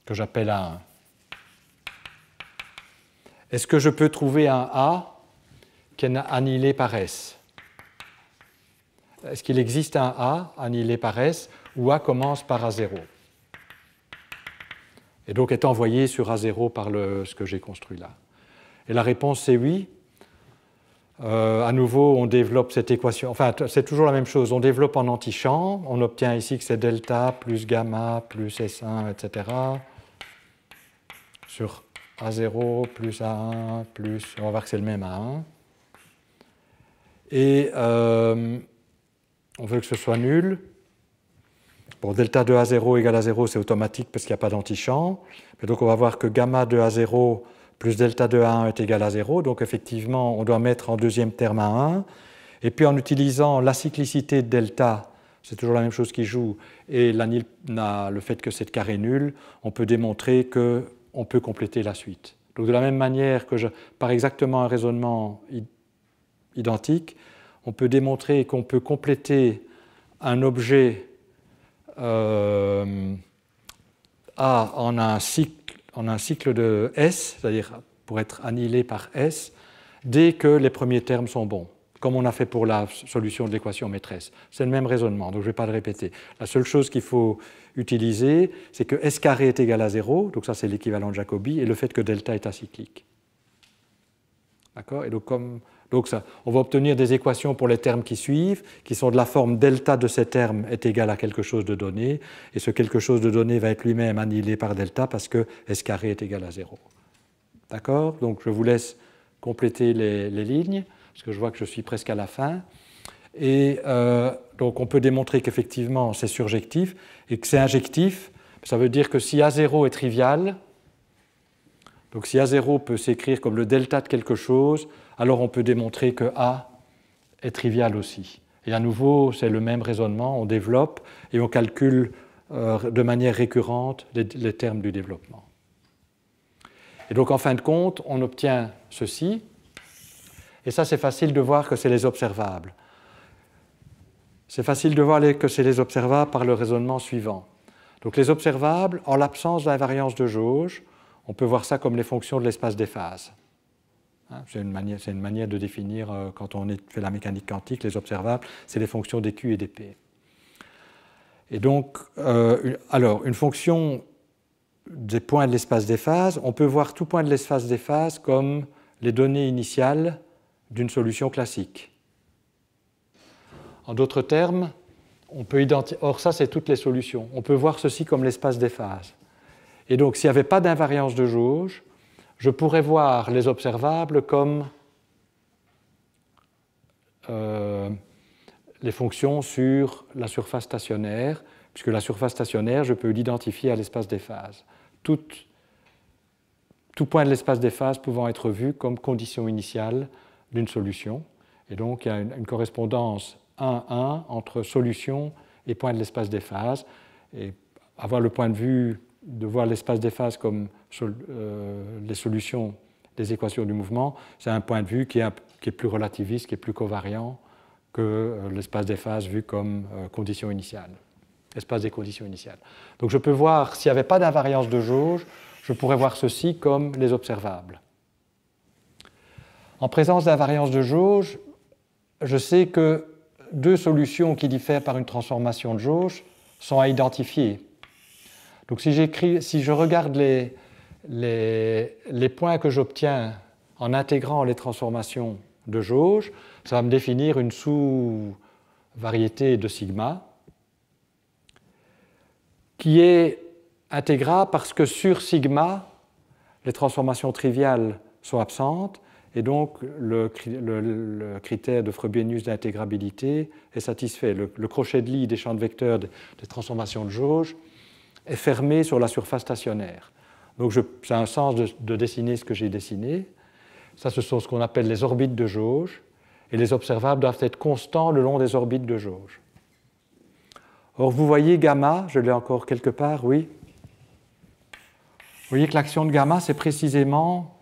S1: que j'appelle A1. Est-ce que je peux trouver un A qui est annihilé par S? Est-ce qu'il existe un A annihilé par S où A commence par A0 et donc est envoyé sur A0 par ce que j'ai construit là? Et la réponse c'est oui. À nouveau, on développe cette équation. Enfin, c'est toujours la même chose. On développe en antichamp. On obtient ici que c'est delta plus gamma plus S1, etc. sur A0 plus A1 plus... On va voir que c'est le même A1. Et on veut que ce soit nul. Bon, delta de A0 égale à 0, c'est automatique parce qu'il n'y a pas d'antichamp. Mais donc on va voir que gamma de A0 plus delta de A1 est égal à 0. Donc effectivement, on doit mettre en deuxième terme A1. Et puis en utilisant la cyclicité de delta, c'est toujours la même chose qui joue, et le fait que cette carré nul, on peut démontrer qu'on peut compléter la suite. Donc de la même manière que par exactement un raisonnement identique, on peut démontrer qu'on peut compléter un objet A en un cycle un cycle de S, c'est-à-dire pour être annihilé par S, dès que les premiers termes sont bons, comme on a fait pour la solution de l'équation maîtresse. C'est le même raisonnement, donc je ne vais pas le répéter. La seule chose qu'il faut utiliser, c'est que S carré est égal à 0, donc ça c'est l'équivalent de Jacobi, et le fait que delta est acyclique. D'accord? Et donc ça, on va obtenir des équations pour les termes qui suivent, qui sont de la forme delta de ces termes est égal à quelque chose de donné, et ce quelque chose de donné va être lui-même annihilé par delta parce que S carré est égal à 0. D'accord? Donc je vous laisse compléter les lignes, parce que je vois que je suis presque à la fin. Et donc on peut démontrer qu'effectivement c'est surjectif, et que c'est injectif, ça veut dire que si A0 est trivial, donc si A0 peut s'écrire comme le delta de quelque chose, alors on peut démontrer que A est trivial aussi. Et à nouveau, c'est le même raisonnement, on développe et on calcule de manière récurrente les termes du développement. Et donc en fin de compte, on obtient ceci, et ça c'est facile de voir que c'est les observables. C'est facile de voir que c'est les observables par le raisonnement suivant. Donc les observables, en l'absence d'invariance de jauge, on peut voir ça comme les fonctions de l'espace des phases. C'est une manière de définir, quand on fait la mécanique quantique, les observables, c'est les fonctions des Q et des P. Et donc, alors, une fonction des points de l'espace des phases, on peut voir tout point de l'espace des phases comme les données initiales d'une solution classique. En d'autres termes, on peut identifier. Or, ça, c'est toutes les solutions. On peut voir ceci comme l'espace des phases. Et donc, s'il n'y avait pas d'invariance de jauge, je pourrais voir les observables comme les fonctions sur la surface stationnaire, puisque la surface stationnaire, je peux l'identifier à l'espace des phases. Tout point de l'espace des phases pouvant être vu comme condition initiale d'une solution. Et donc, il y a une correspondance 1-1 entre solution et point de l'espace des phases. Et avoir le point de vue de voir l'espace des phases comme les solutions des équations du mouvement, c'est un point de vue qui est plus relativiste, qui est plus covariant que l'espace des phases vu comme condition initiale, espace des conditions initiales. Donc je peux voir, s'il n'y avait pas d'invariance de jauge, je pourrais voir ceci comme les observables. En présence d'invariance de jauge, je sais que deux solutions qui diffèrent par une transformation de jauge sont à identifier. Donc si je regarde les points que j'obtiens en intégrant les transformations de jauge, ça va me définir une sous-variété de sigma qui est intégrable parce que sur sigma, les transformations triviales sont absentes et donc le critère de Frobenius d'intégrabilité est satisfait. Le crochet de Lie des champs de vecteurs des transformations de jauge est fermé sur la surface stationnaire. Donc ça a un sens de dessiner ce que j'ai dessiné. Ça, ce sont ce qu'on appelle les orbites de jauge, et les observables doivent être constants le long des orbites de jauge. Or, vous voyez gamma, je l'ai encore quelque part, oui. Vous voyez que l'action de gamma, c'est précisément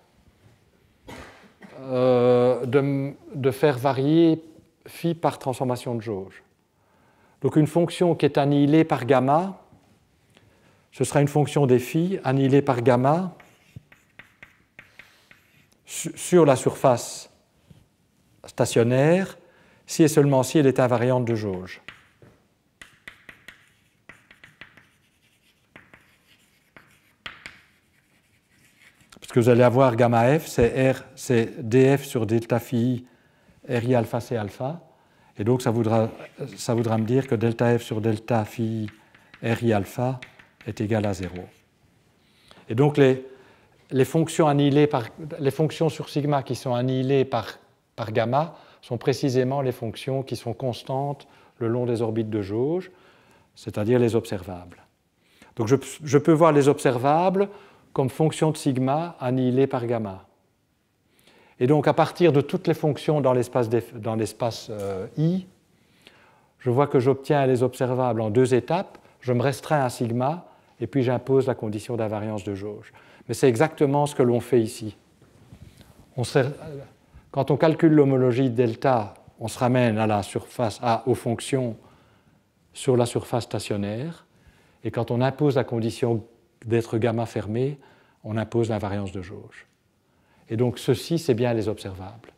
S1: de faire varier phi par transformation de jauge. Donc une fonction qui est annihilée par gamma, ce sera une fonction des phi annihilée par gamma sur la surface stationnaire, si et seulement si elle est invariante de jauge. Parce que vous allez avoir gamma f, c'est df sur delta phi ri alpha c alpha, et donc ça voudra me dire que delta f sur delta phi ri alpha est égal à 0. Et donc les fonctions sur sigma qui sont annihilées par gamma sont précisément les fonctions qui sont constantes le long des orbites de jauge, c'est-à-dire les observables. Donc je peux voir les observables comme fonction de sigma annihilée par gamma. Et donc à partir de toutes les fonctions dans l'espace I, je vois que j'obtiens les observables en deux étapes. Je me restreins à sigma et puis j'impose la condition d'invariance de jauge. Mais c'est exactement ce que l'on fait ici. Quand on calcule l'homologie de delta, on se ramène à la surface, aux fonctions sur la surface stationnaire. Et quand on impose la condition d'être gamma fermé, on impose l'invariance de jauge. Et donc ceci, c'est bien les observables.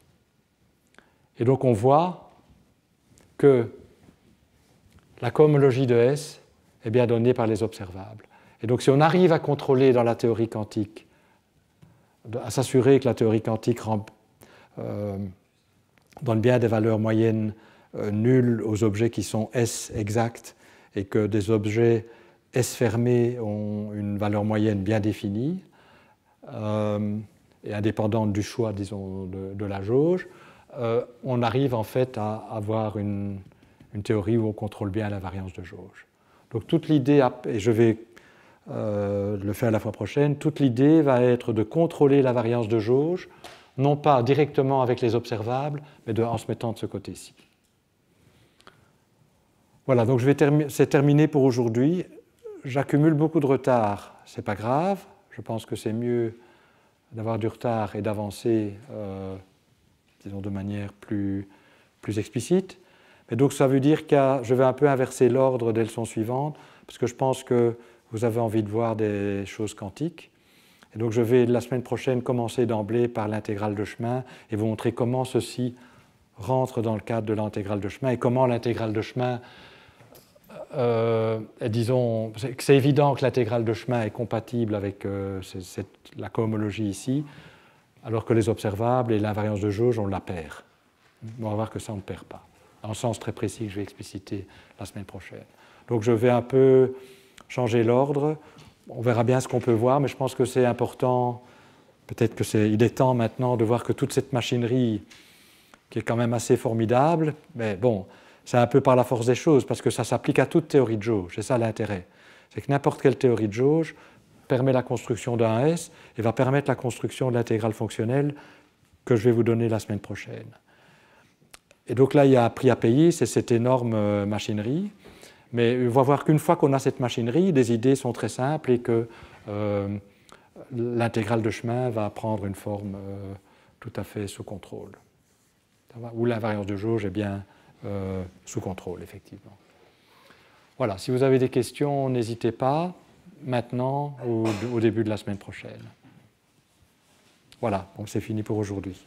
S1: Et donc on voit que la cohomologie de S est bien donnée par les observables. Et donc si on arrive à contrôler dans la théorie quantique, à s'assurer que la théorie quantique donne bien des valeurs moyennes nulles aux objets qui sont S exacts et que des objets S fermés ont une valeur moyenne bien définie et indépendante du choix, disons, de la jauge, on arrive en fait à avoir une théorie où on contrôle bien la variance de jauge. Donc toute l'idée, et je vais le faire la fois prochaine, toute l'idée va être de contrôler la variance de jauge, non pas directement avec les observables, mais en se mettant de ce côté-ci. Voilà, donc c'est terminé pour aujourd'hui. J'accumule beaucoup de retard, ce n'est pas grave. Je pense que c'est mieux d'avoir du retard et d'avancer, disons, de manière plus explicite. Et donc ça veut dire que je vais un peu inverser l'ordre des leçons suivantes, parce que je pense que vous avez envie de voir des choses quantiques. Et donc je vais la semaine prochaine commencer d'emblée par l'intégrale de chemin et vous montrer comment ceci rentre dans le cadre de l'intégrale de chemin et comment l'intégrale de chemin, disons, c'est évident que l'intégrale de chemin est compatible avec la cohomologie ici, alors que les observables et l'invariance de jauge, on la perd. On va voir que ça, on ne perd pas, dans le sens très précis que je vais expliciter la semaine prochaine. Donc je vais un peu changer l'ordre. On verra bien ce qu'on peut voir, mais je pense que c'est important, peut-être qu'il est temps maintenant de voir que toute cette machinerie, qui est quand même assez formidable, mais bon, c'est un peu par la force des choses, parce que ça s'applique à toute théorie de jauge, c'est ça l'intérêt. C'est que n'importe quelle théorie de jauge permet la construction d'un S et va permettre la construction de l'intégrale fonctionnelle que je vais vous donner la semaine prochaine. Et donc là, il y a un prix à payer, c'est cette énorme machinerie. Mais on va voir qu'une fois qu'on a cette machinerie, les idées sont très simples et que l'intégrale de chemin va prendre une forme tout à fait sous contrôle. Ou l'invariance de jauge est bien sous contrôle, effectivement. Voilà, si vous avez des questions, n'hésitez pas, maintenant ou au début de la semaine prochaine. Voilà, donc c'est fini pour aujourd'hui.